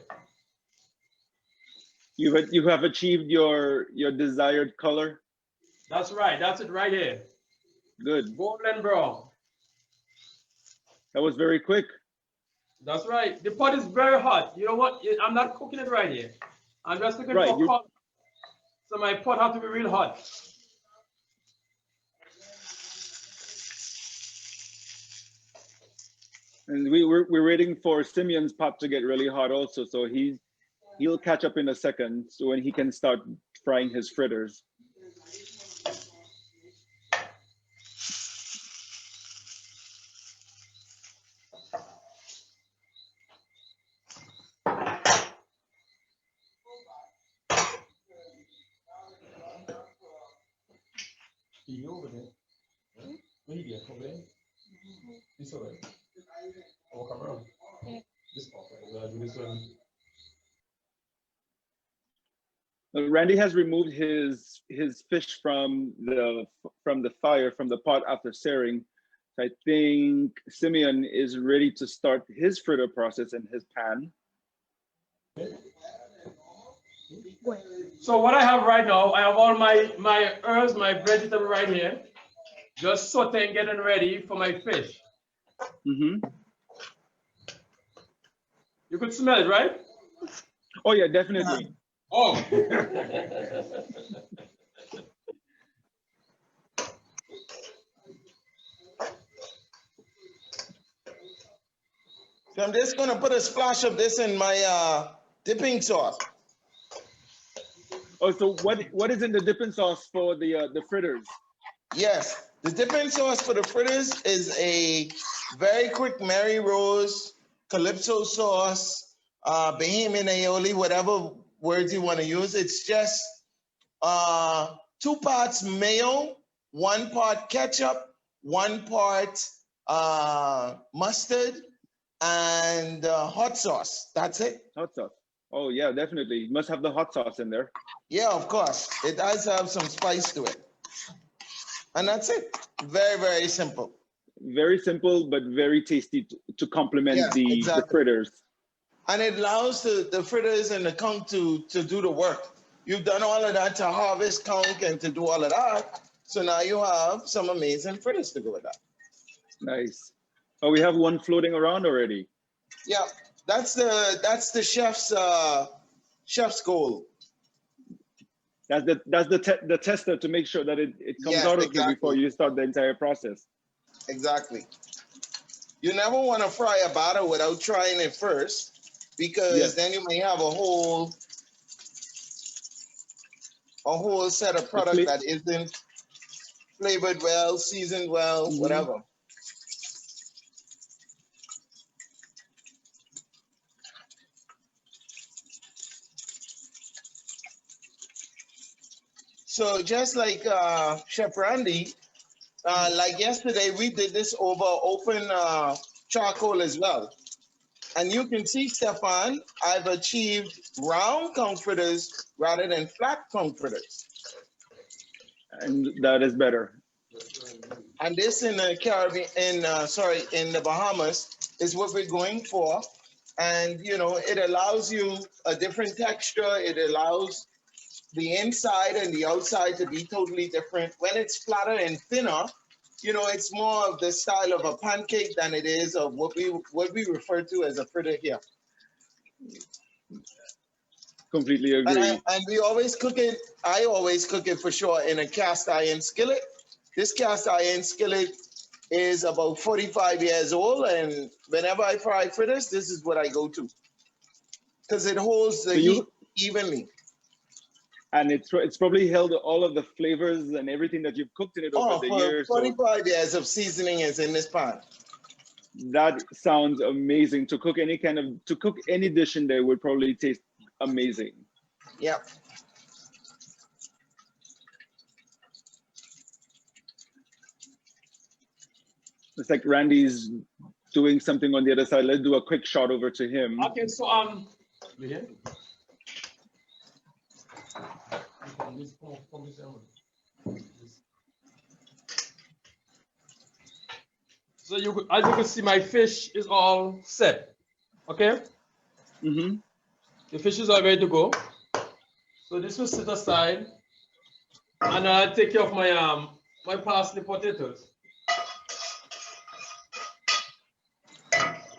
You have achieved your desired color. That's right, that's it right here. Good. Golden brown. That was very quick. That's right. The pot is very hot. You know what? I'm not cooking it right here. I'm just looking Right, for color. So my pot has to be real hot. And we're waiting for Simeon's pot to get really hot also, so he'll catch up in a second, so when he can start frying his fritters. Over there. Where you get over there? This way. I'll walk around. This part, right? Do this one. Randy has removed his fish from the fire, from the pot after searing. So I think Simeon is ready to start his fritter process in his pan. So what I have right now, I have all my herbs, my vegetable right here. Just sauteing, getting ready for my fish. Mm-hmm. You could smell it, right? Oh yeah, definitely. Oh. So I'm just gonna put a splash of this in my dipping sauce. Oh, so what is in the dipping sauce for the fritters? Yes, the dipping sauce for the fritters is a very quick Mary Rose, Calypso sauce, Bahamian aioli, whatever words you want to use. It's just 2 parts mayo, 1 part ketchup, 1 part mustard, and hot sauce. That's it. Hot sauce. Oh yeah, definitely. You must have the hot sauce in there. Yeah, of course. It does have some spice to it. And that's it. Very, very simple. Very simple, but very tasty to complement the fritters. And it allows the fritters and the conch to do the work. You've done all of that to harvest conch and to do all of that. So now you have some amazing fritters to go with that. Nice. Oh, we have one floating around already. Yeah, that's the chef's goal. That's the tester to make sure that it comes out okay before you start the entire process. Exactly. You never want to fry a batter without trying it first, because then you may have a whole set of product that isn't flavored well, seasoned well, whatever. So just like Chef Randy, like yesterday, we did this over open charcoal as well. And you can see, Stefan, I've achieved round conch fritters rather than flat conch fritters. And that is better. And this in the Caribbean, in the Bahamas, is what we're going for. And you know, it allows you a different texture. It allows the inside and the outside to be totally different. When it's flatter and thinner, you know, it's more of the style of a pancake than it is of what we refer to as a fritter here. Completely agree. And we always cook it, I always cook it for sure in a cast iron skillet. This cast iron skillet is about 45 years old, and whenever I fry fritters, this is what I go to, because it holds the heat evenly. And it's probably held all of the flavors and everything that you've cooked in it over the years. 45 years of seasoning is in this pan. That sounds amazing. To cook any dish in there would probably taste amazing. Yeah. It's like Randy's doing something on the other side. Let's do a quick shot over to him. Okay, so yeah. So as you can see, my fish is all set. Okay. Mm-hmm. The fish is all ready to go. So this will sit aside, and I'll take care of my my parsley potatoes.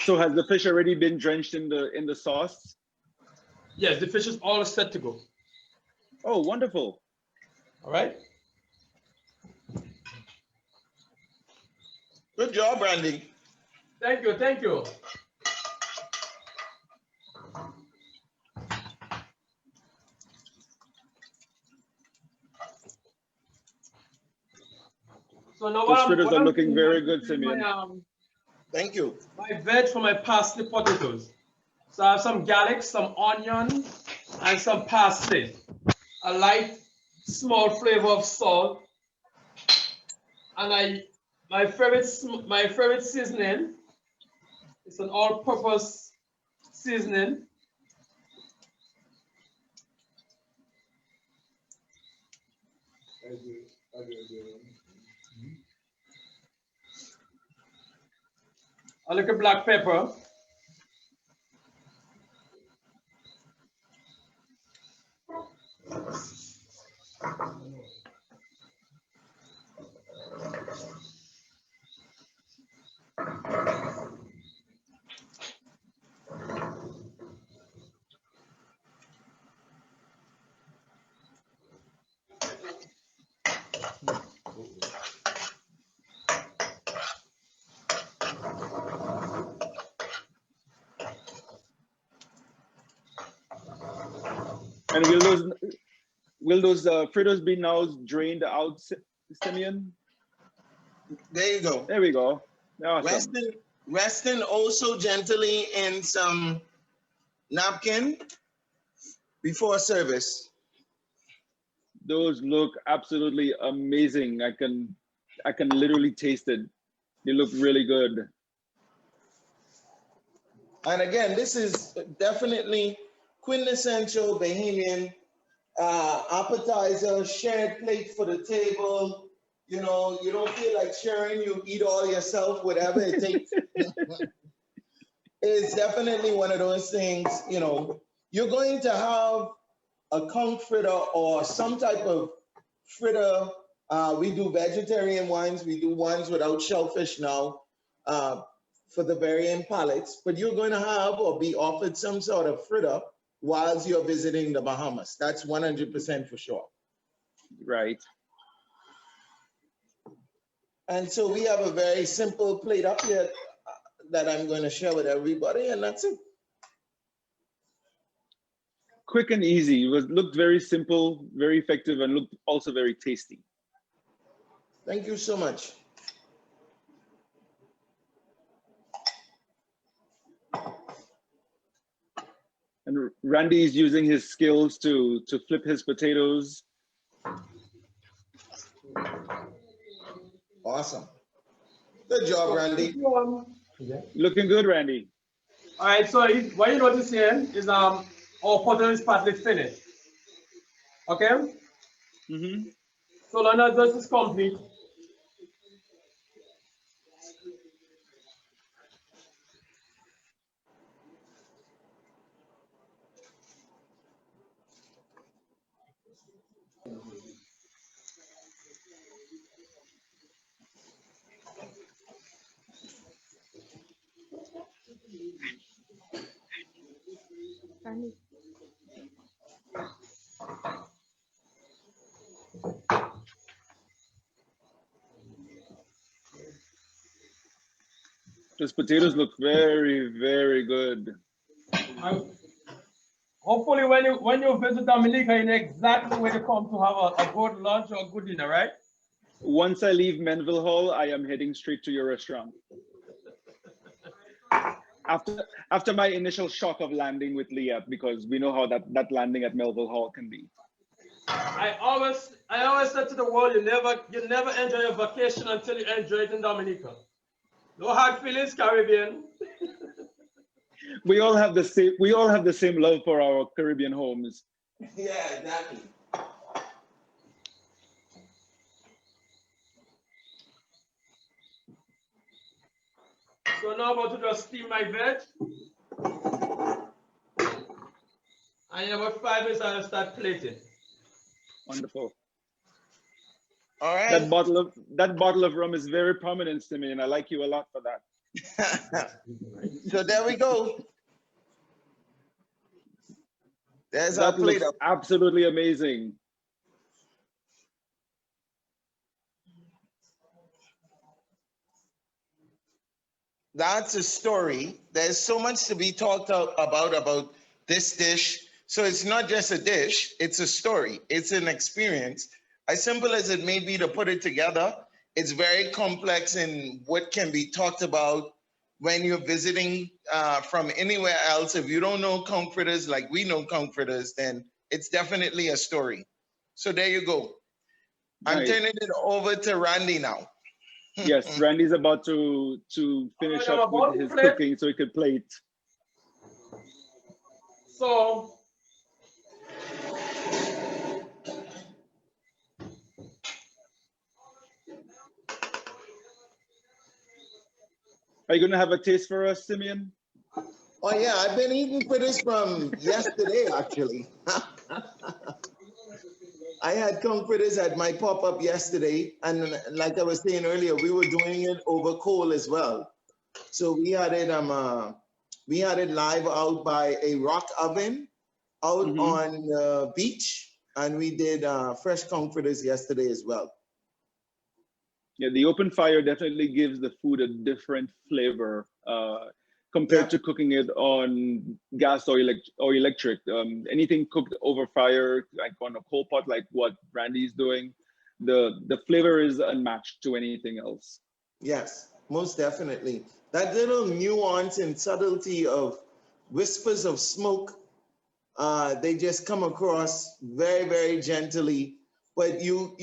So has the fish already been drenched in the sauce? Yes, the fish is all set to go. Oh, wonderful. All right. Good job, Randy. Thank you. Thank you. So now Those fritters are looking very good, Simeon. Thank you. My veg for my parsley potatoes. So I have some garlic, some onion, and some parsley. A light, small flavor of salt. And my favorite seasoning is an all-purpose seasoning. A little black pepper. And will those fritters be now drained out, Simeon? There you go. There we go. Awesome. Resting also gently in some napkin before service. Those look absolutely amazing. I can literally taste it. They look really good. And again, this is definitely quintessential Bahamian appetizer, shared plate for the table. You know, you don't feel like sharing, you eat all yourself, whatever it takes. It's definitely one of those things, you know, you're going to have a conch fritter or some type of fritter. We do vegetarian ones, we do ones without shellfish now for the varying palates, but you're going to have or be offered some sort of fritter whilst you're visiting the Bahamas. That's 100% for sure. Right. And so we have a very simple plate up here. that I'm going to share with everybody, and that's it. Quick and easy. It looked very simple, very effective, and looked also very tasty. Thank you so much. And Randy is using his skills to flip his potatoes. Awesome. Good job, Randy. Looking good, Randy. All right, so what you notice here is our potato is partly finished. Okay? Mm-hmm. So long as this is complete, Those potatoes look very, very good. hopefully when you visit Dominica, you know exactly where to come to have a good lunch or a good dinner, right? Once I leave Menville Hall, I am heading straight to your restaurant. After my initial shock of landing with Leah, because we know how that landing at Melville Hall can be. I always said to the world, you never enjoy your vacation until you enjoy it in Dominica. No hard feelings, Caribbean. We all have the same love for our Caribbean homes. Yeah, exactly. So now I'm about to just steam my veg. And in about 5 minutes, I'll start plating. Wonderful. All right. That bottle of rum is very prominent to me, and I like you a lot for that. So there we go. There's our That plate looks up. absolutely amazing. That's a story. There's so much to be talked about this dish. So it's not just a dish, it's a story, it's an experience. As simple as it may be to put it together, it's very complex in what can be talked about when you're visiting from anywhere else. If you don't know conch fritters like we know conch fritters, then it's definitely a story. So there you go. I'm Nice. turning it over to Randy now. Yes, Randy's about to finish up with his cooking so he could plate. So Are you gonna have a taste for us, Simeon? Oh yeah, I've been eating fritters from yesterday, actually. I had conch fritters at my pop-up yesterday, and like I was saying earlier, we were doing it over coal as well. So we had it live out by a rock oven out on the beach, and we did fresh conch fritters yesterday as well. Yeah, the open fire definitely gives the food a different flavor compared to cooking it on gas or electric. Anything cooked over fire, like on a coal pot, like what Randy's doing, the flavor is unmatched to anything else. Yes, most definitely. That little nuance and subtlety of whispers of smoke, they just come across very, very gently. But you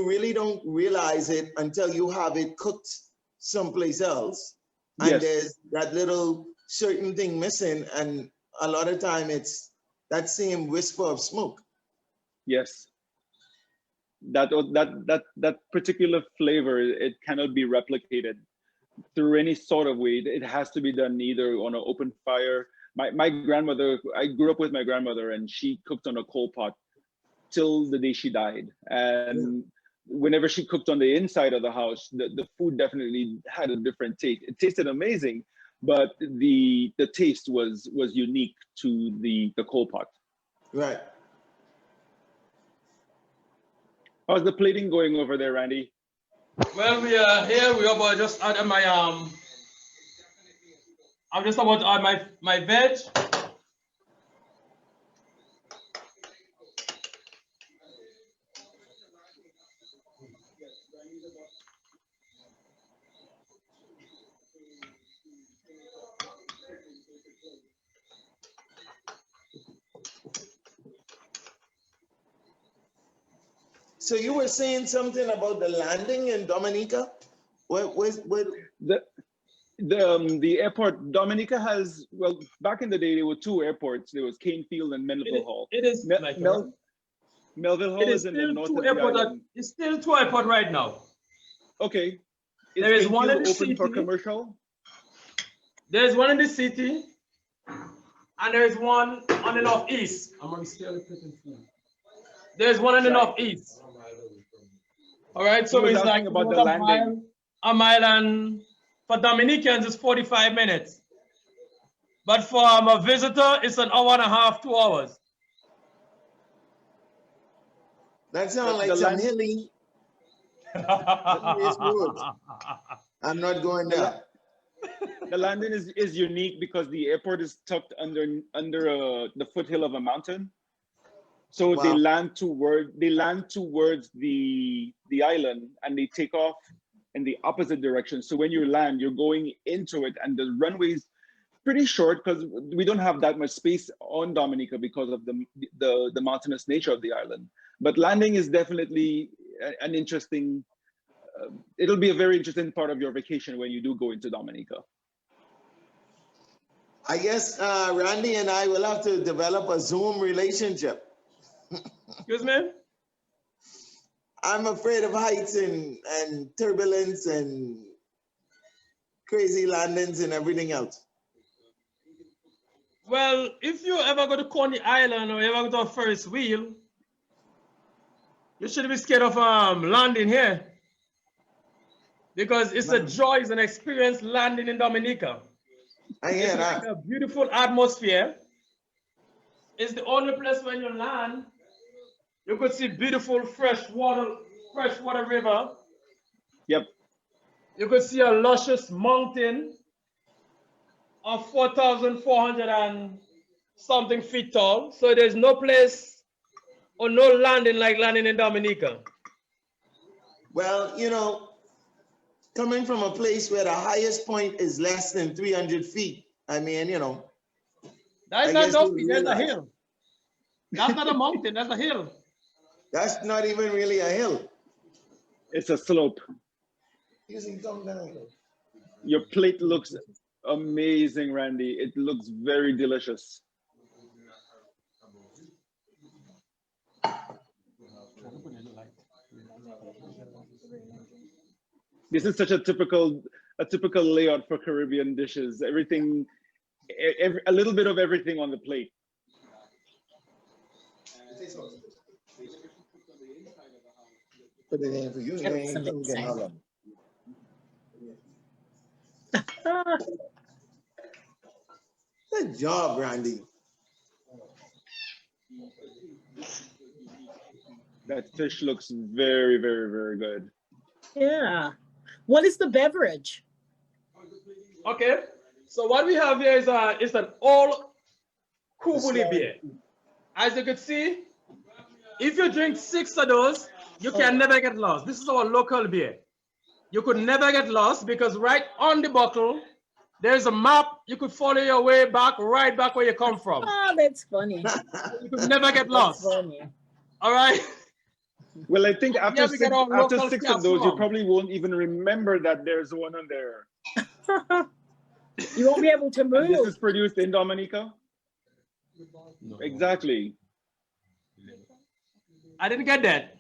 really don't realize it until you have it cooked someplace else. And there's that little certain thing missing. And a lot of time it's that same whisper of smoke. Yes. That particular flavor, it cannot be replicated through any sort of way. It has to be done either on an open fire. My grandmother, I grew up with my grandmother, and she cooked on a coal pot till the day she died. And whenever she cooked on the inside of the house, the food definitely had a different taste. It tasted amazing, but the taste was unique to the coal pot. Right. How's the plating going over there, Randy? Well, we are here. We are about just add my I'm just about to add my veg. So you were saying something about the landing in Dominica? What? The airport, Dominica has, well, back in the day, there were two airports. There was Canefield and Melville Hall. It is like Melville Hall it is is in the still north two of the airport. island. It's still two airport right now. Okay. There is one in Canefield the open for city. commercial? There's one in the city, and there's one on the northeast. There's one in the northeast. All right, so He was it's like asking about the landing. a mile, and for Dominicans it's 45 minutes. But for a visitor, it's an hour and a half, 2 hours. That sounds like some hilly. I'm not going there. The landing is unique because the airport is tucked under the foothill of a mountain. So Wow. they land towards the island, and they take off in the opposite direction. So when you land, you're going into it, and the runway is pretty short because we don't have that much space on Dominica because of the mountainous nature of the island. But landing is definitely an interesting. It'll be a very interesting part of your vacation when you do go into Dominica. I guess Randy and I will have to develop a Zoom relationship. Excuse me? I'm afraid of heights and turbulence and crazy landings and everything else. Well, if you ever go to Coney Island or ever go to a Ferris wheel, you shouldn't be scared of landing here. Because it's a joy, it's an experience landing in Dominica. I hear that. Like a beautiful atmosphere. It's the only place when you land, you could see beautiful freshwater river. Yep. You could see a luscious mountain of 4,400 and something feet tall. So there's no place or no landing like landing in Dominica. Well, you know, coming from a place where the highest point is less than 300 feet, I mean, you know. That's not Dominica, that's a hill. That's not a mountain, that's a hill. That's not even really a hill. It's a slope. Your plate looks amazing, Randy. It looks very delicious. This is such a typical layout for Caribbean dishes. Everything, a little bit of everything on the plate. Put it in for you. Good job, Randy. That fish looks very, very, very good. Yeah. What is the beverage? Okay, so what we have here is an old Kubuli beer. As you can see, if you drink 6 of those, you can never get lost. This is our local beer. You could never get lost because right on the bottle, there's a map. You could follow your way back, right back where you come from. Oh, that's funny. You could never get lost. That's funny. All right. Well, I think after we get our after local 6 of those, you rum. probably won't even remember that there's one on there. You won't be able to And this move. is produced in Dominica? No. Exactly. I didn't get that.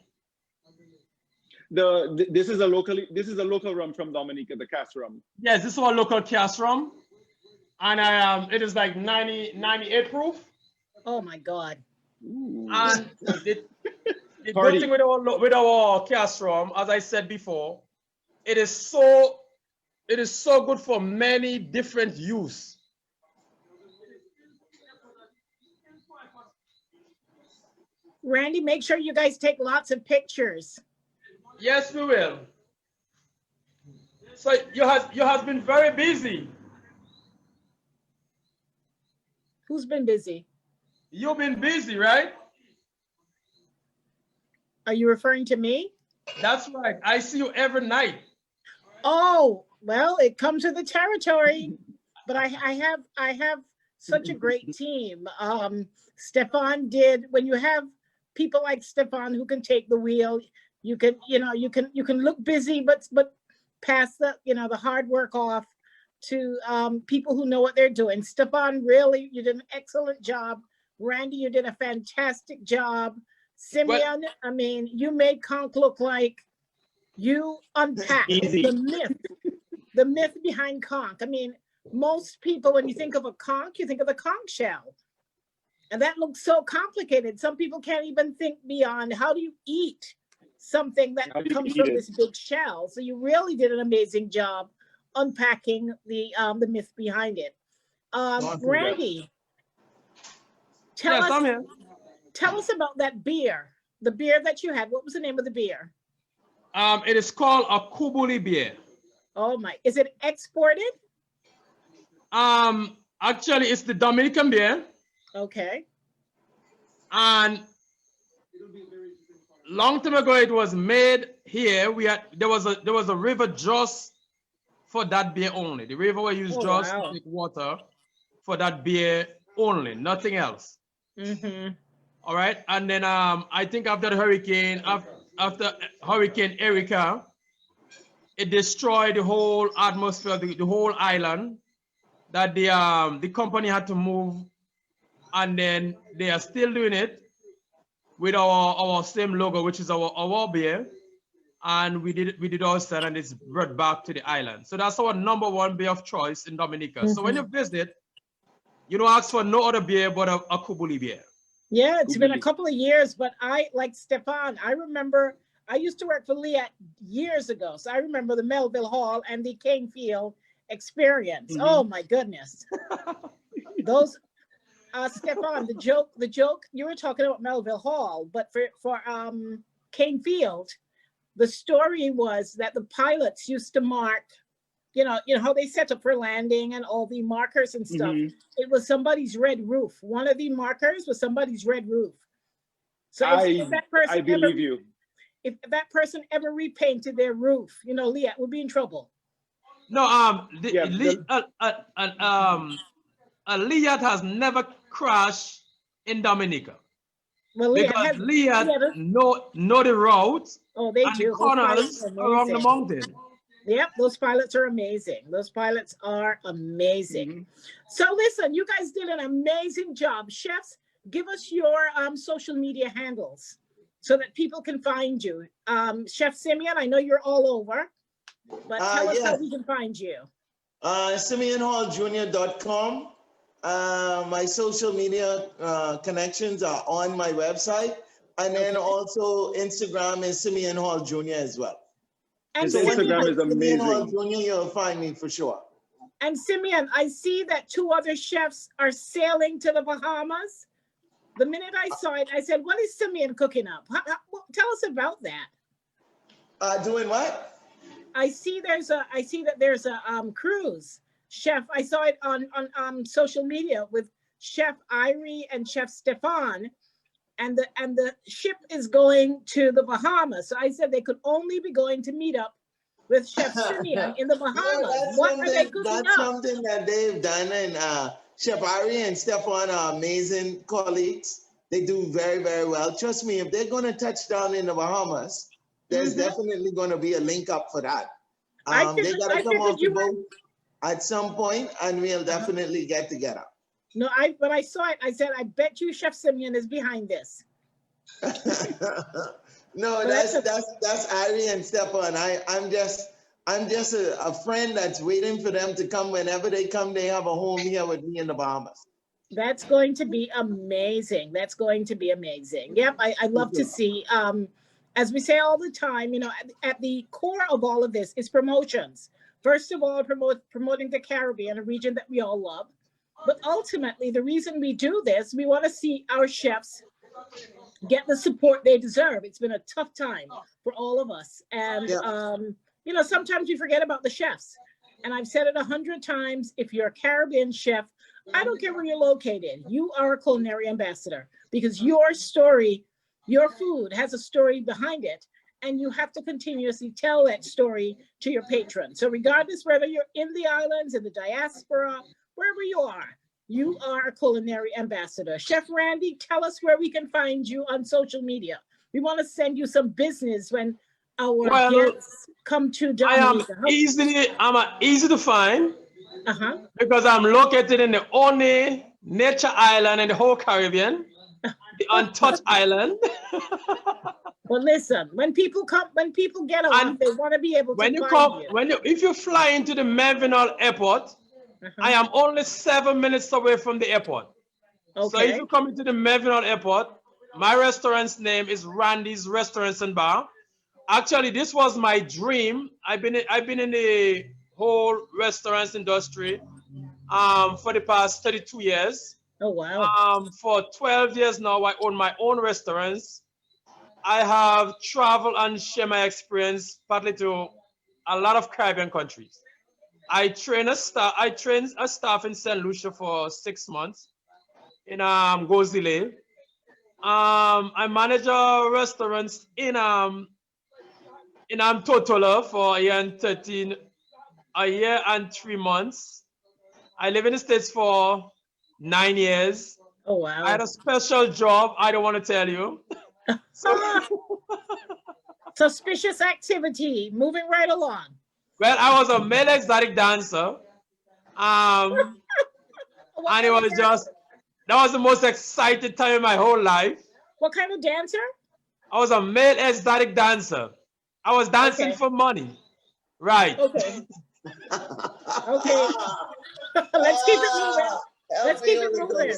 This is a local rum from Dominica, the cask rum. Yes, this is our local cask rum. And it is like 98 proof. Oh my God. Ooh. And the Party. good thing with our cask rum, as I said before, it is so good for many different use. Randy, make sure you guys take lots of pictures. Yes, we will. So you have been very busy. Who's been busy? You've been busy, right? Are you referring to me? That's right. I see you every night. Oh, well, it comes with the territory. But I have such a great team. Stefan did, when you have people like Stefan who can take the wheel, you can look busy, but pass the the hard work off to people who know what they're doing. Stefan, really, you did an excellent job. Randy, you did a fantastic job. Simeon, I mean, you made Conch look like you unpacked Easy. the myth behind Conch. I mean, most people, when you think of a conch, you think of the conch shell. And that looks so complicated. Some people can't even think beyond how do you eat something that comes from this big shell. So you really did an amazing job unpacking the myth behind it. Randy, tell us about that beer. The beer that you had. What was the name of the beer? It is called a Kubuli beer. Oh my, is it exported? Actually, it's the Dominican beer. Okay. And long time ago, it was made here. There was a river just for that beer only. The river was used to take water for that beer only, nothing else. Mm-hmm. All right, and then I think after the hurricane, after Hurricane Erika, it destroyed the whole atmosphere, the whole island. That the company had to move, and then they are still doing it with our same logo, which is our beer, and we did our set, and it's brought back to the island. So that's our #1 beer of choice in Dominica. Mm-hmm. So when you visit, you don't ask for no other beer but a Kubuli beer. Yeah, it's been a couple of years, but I, like Stefan, I remember I used to work for Liat years ago, so I remember the Melville Hall and the Canefield experience. Mm-hmm. Oh my goodness. Those Stefan, the joke you were talking about Melville Hall, but for Canefield, the story was that the pilots used to mark, you know how they set up for landing and all the markers and stuff. Mm-hmm. It was somebody's red roof. One of the markers was somebody's red roof. So if that person, I believe you. If that person ever repainted their roof, Liat would be in trouble. No, Liat has never crashed in Dominica. Well, because Liat know the routes. Oh, they do. The corners around the mountain. Yep, those pilots are amazing. Those pilots are amazing. Mm-hmm. So listen, you guys did an amazing job. Chefs, give us your social media handles so that people can find you. Chef Simeon, I know you're all over, but tell us how we can find you. SimeonHallJr.com. My social media connections are on my website. And then also Instagram is Simeon Hall Jr. as well. And so Instagram is amazing. Simeon Hall Jr., you'll find me for sure. And Simeon, I see that 2 other chefs are sailing to the Bahamas. The minute I saw it, I said, what is Simeon cooking up? Tell us about that. Doing what? I see that there's a cruise. Chef, I saw it on social media with Chef Irie and Chef Stefan, and the ship is going to the Bahamas. So I said they could only be going to meet up with Chef Simeon in the Bahamas. What are they cooking up? That's something that they've done, and Chef Irie and Stefan are amazing colleagues. They do very, very well. Trust me, if they're going to touch down in the Bahamas, there's definitely going to be a link up for that. They got to come off the boat at some point, and we'll definitely get together. No, when I saw it, I said, I bet you Chef Simeon is behind this. No, that's Irie and Stefan. I'm just a friend that's waiting for them to come. Whenever they come, they have a home here with me in the Bahamas. That's going to be amazing. That's going to be amazing. Yep, I love to see. As we say all the time, at the core of all of this is promotions. First of all, promoting the Caribbean, a region that we all love. But ultimately, the reason we do this, we want to see our chefs get the support they deserve. It's been a tough time for all of us. And, sometimes we forget about the chefs. And I've said it 100 times, if you're a Caribbean chef, I don't care where you're located. You are a culinary ambassador because your story, your food has a story behind it. And you have to continuously tell that story to your patrons. So regardless whether you're in the islands, in the diaspora, wherever you are a culinary ambassador. Chef Randy, tell us where we can find you on social media. We want to send you some business when our guests come to Dominica. I'm easy to find because I'm located in the only nature island in the whole Caribbean, the untouched island. Well, listen, when people get on, they want to be able to find you. If you fly into the Melville Airport, I am only 7 minutes away from the airport. Okay. So if you come into the Melville Airport, my restaurant's name is Randy's Restaurants and Bar. Actually, this was my dream. I've been in the whole restaurants industry for the past 32 years. Oh wow. For 12 years now, I own my own restaurants. I have traveled and shared my experience partly to a lot of Caribbean countries. I trained a staff in St. Lucia for 6 months in Gozile. I manage a restaurant in Totola for a year and 3 months. I live in the States for 9 years. Oh wow. I had a special job I don't want to tell you. Suspicious activity, moving right along. Well, I was a male exotic dancer. And it was that was the most exciting time in my whole life. What kind of dancer? I was a male exotic dancer. I was dancing for money. Right. Okay. Okay. Let's keep it moving. Let's keep it moving.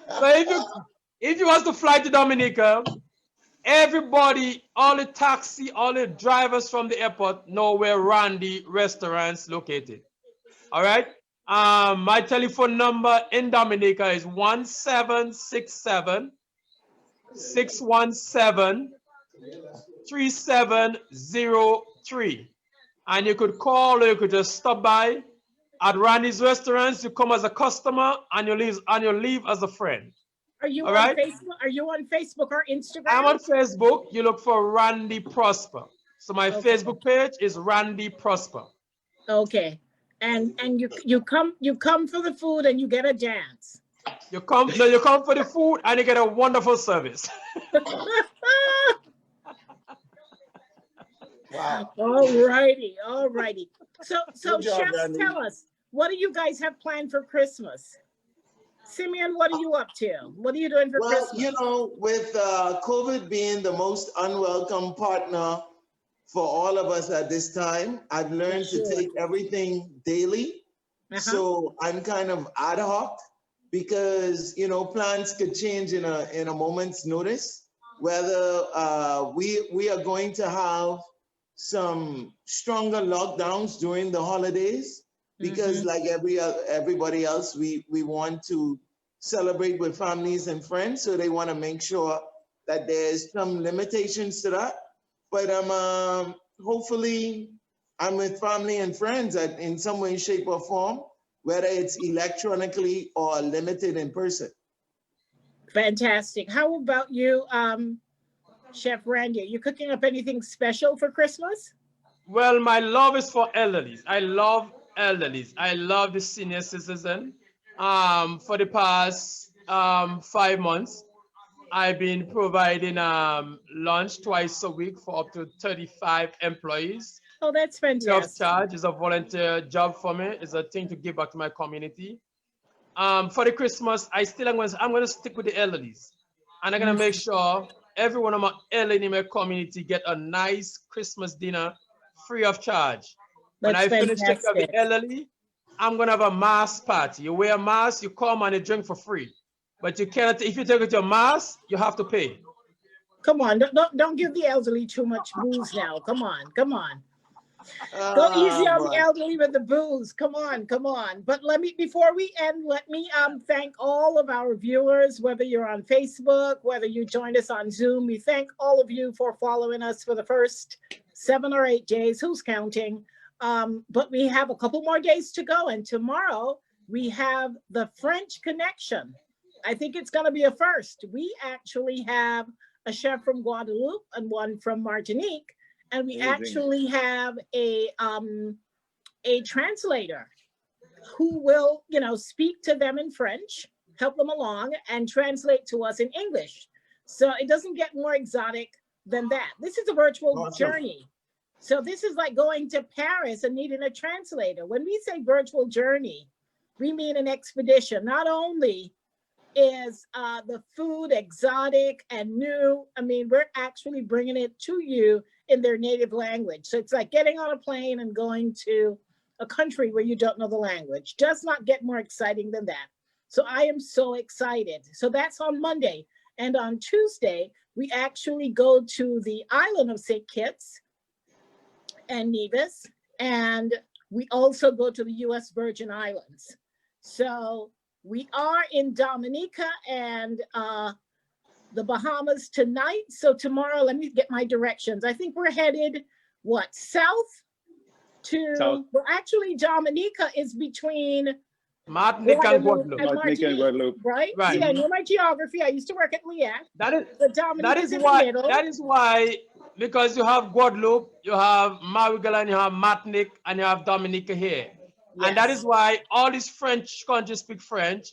So if you want to fly to Dominica, everybody, all the taxi, all the drivers from the airport know where Randy Restaurants located. All right. My telephone number in Dominica is 1767-617-3703. And you could call or you could just stop by at Randy's Restaurants. You come as a customer and you leave as a friend. Are you on Facebook? Are you on Facebook or Instagram? I'm on Facebook. You look for Randy Prosper. So my Facebook page is Randy Prosper. Okay. And you come for the food and you get a dance. You come for the food and you get a wonderful service. Wow. All righty. So Good job, Chef, Randy. tell us, what do you guys have planned for Christmas? Simeon, what are you up to? What are you doing for Christmas? Well, you know, with COVID being the most unwelcome partner for all of us at this time, I've learned to take everything daily. So I'm kind of ad hoc because, you know, plans could change in a moment's notice. Whether we are going to have some stronger lockdowns during the holidays, because like everybody else, we want to celebrate with families and friends. So they want to make sure that there's some limitations to that. But hopefully I'm with family and friends in some way, shape or form, whether it's electronically or limited in person. Fantastic. How about you, Chef Randy? Are you cooking up anything special for Christmas? Well, my love is for elderlies. I love elderlies. I love the senior citizen. For the past 5 months, I've been providing lunch twice a week for up to 35 employees. Oh, that's fantastic. Free of charge. Is a volunteer job for me. It's a thing to give back to my community. For the Christmas, I'm going to stick with the elderlies, and I'm going to make sure every one of my elderly in my community get a nice Christmas dinner free of charge. When I finish taking care of the elderly, I'm going to have a mask party. You wear a mask, you come and you drink for free. But you cannot, if you take it your mask, you have to pay. Come on, don't give the elderly too much booze now. Come on. Go easy on the elderly with the booze. Come on. But before we end, let me thank all of our viewers, whether you're on Facebook, whether you joined us on Zoom. We thank all of you for following us for the first 7 or 8 days. Who's counting? But we have a couple more days to go. And tomorrow, we have the French connection. I think it's going to be a first. We actually have a chef from Guadeloupe and one from Martinique, and we actually have a translator who will, you know, speak to them in French, help them along, and translate to us in English. So it doesn't get more exotic than that. This is a virtual journey. So this is like going to Paris and needing a translator. When we say virtual journey, we mean an expedition. Not only is the food exotic and new, I mean, we're actually bringing it to you in their native language. So it's like getting on a plane and going to a country where you don't know the language. Does not get more exciting than that. So I am so excited. So that's on Monday. And on Tuesday, we actually go to the island of St. Kitts and Nevis, and we also go to the US Virgin Islands. So we are in Dominica and the Bahamas tonight. So tomorrow, let me get my directions. I think we're headed, what, south to, well, actually Dominica is between Martinique and Guadeloupe. Martinique and Guadeloupe. Right? Right. See, I know my geography. I used to work at Liat. That is that is why, because you have Guadeloupe, you have Marigal, and you have Martinique, and you have Dominica here. Yes. And that is why all these French countries speak French,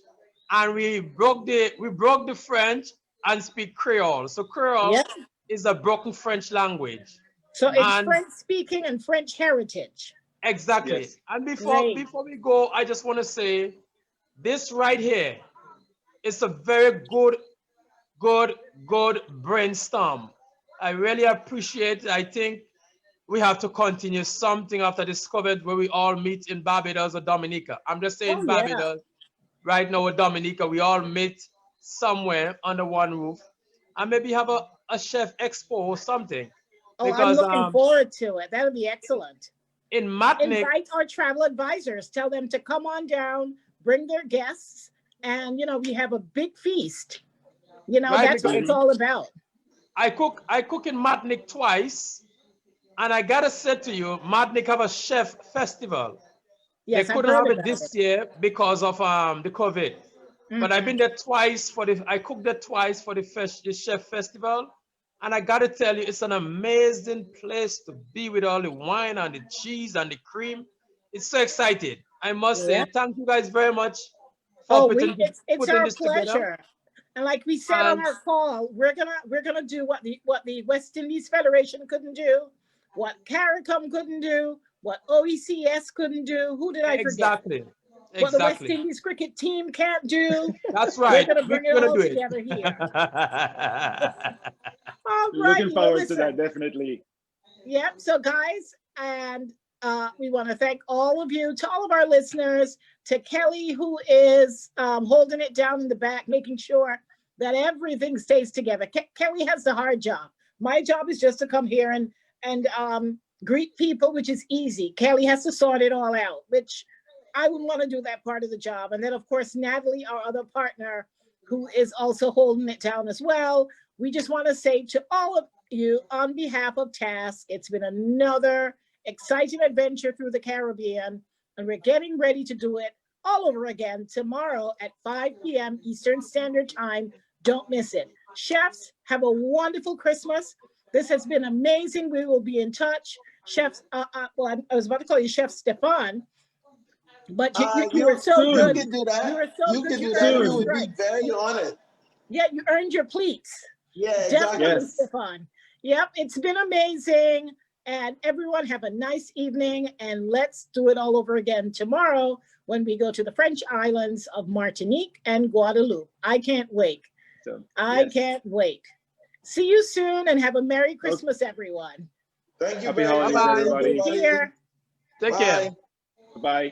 and we broke the French and speak Creole. So Creole is a broken French language. So it's French speaking and French heritage. Exactly. Yes. And before we go, I just want to say this right here is a very good brainstorm. I really appreciate it. I think we have to continue something after this COVID where we all meet in Barbados or Dominica. I'm just saying Barbados. Right now with Dominica, we all meet somewhere under one roof and maybe have a chef expo or something. Oh, because, I'm looking forward to it. That'll be excellent. In Martinique, invite our travel advisors, tell them to come on down, bring their guests, and, you know, we have a big feast. You know, that's what it's all about. I cook in Martinique twice, and I gotta say to you, Martinique have a chef festival. Yes, they couldn't have it this year because of the COVID. But I've been there twice I cooked there twice for the chef festival. And I gotta tell you, it's an amazing place to be with all the wine and the cheese and the cream. It's so excited. I must say, thank you guys very much for putting our this pleasure. together. And like we said on our call, we're gonna do what the West Indies Federation couldn't do, what CARICOM couldn't do, what OECS couldn't do. Who did I forget? Exactly. What the West Indies cricket team can't do. That's right. We're gonna bring it all together here. All right, looking forward to that, definitely. Yep. So guys, and we want to thank all of you, to all of our listeners, to Kelly, who is holding it down in the back, making sure that everything stays together. Kelly has the hard job. My job is just to come here and greet people, which is easy. Kelly has to sort it all out, which I wouldn't want to do that part of the job. And then, of course, Natalie, our other partner, who is also holding it down as well. We just want to say to all of you, on behalf of TASC, it's been another exciting adventure through the Caribbean, and we're getting ready to do it all over again tomorrow at 5 p.m. Eastern Standard Time. Don't miss it. Chefs, have a wonderful Christmas. This has been amazing. We will be in touch. Chefs, well, I was about to call you Chef Stefan, but you were so good. You can do that. You were so you good. can do that. You would be very honored. Yeah, you earned your pleats. Yeah, exactly. Definitely, Stefan. Yep, it's been amazing. And everyone have a nice evening, and let's do it all over again tomorrow when we go to the French islands of Martinique and Guadeloupe. I can't wait. I can't wait. See you soon, and have a Merry Christmas, everyone. Thank you. Happy holidays, everybody. Take care. Take care. Bye.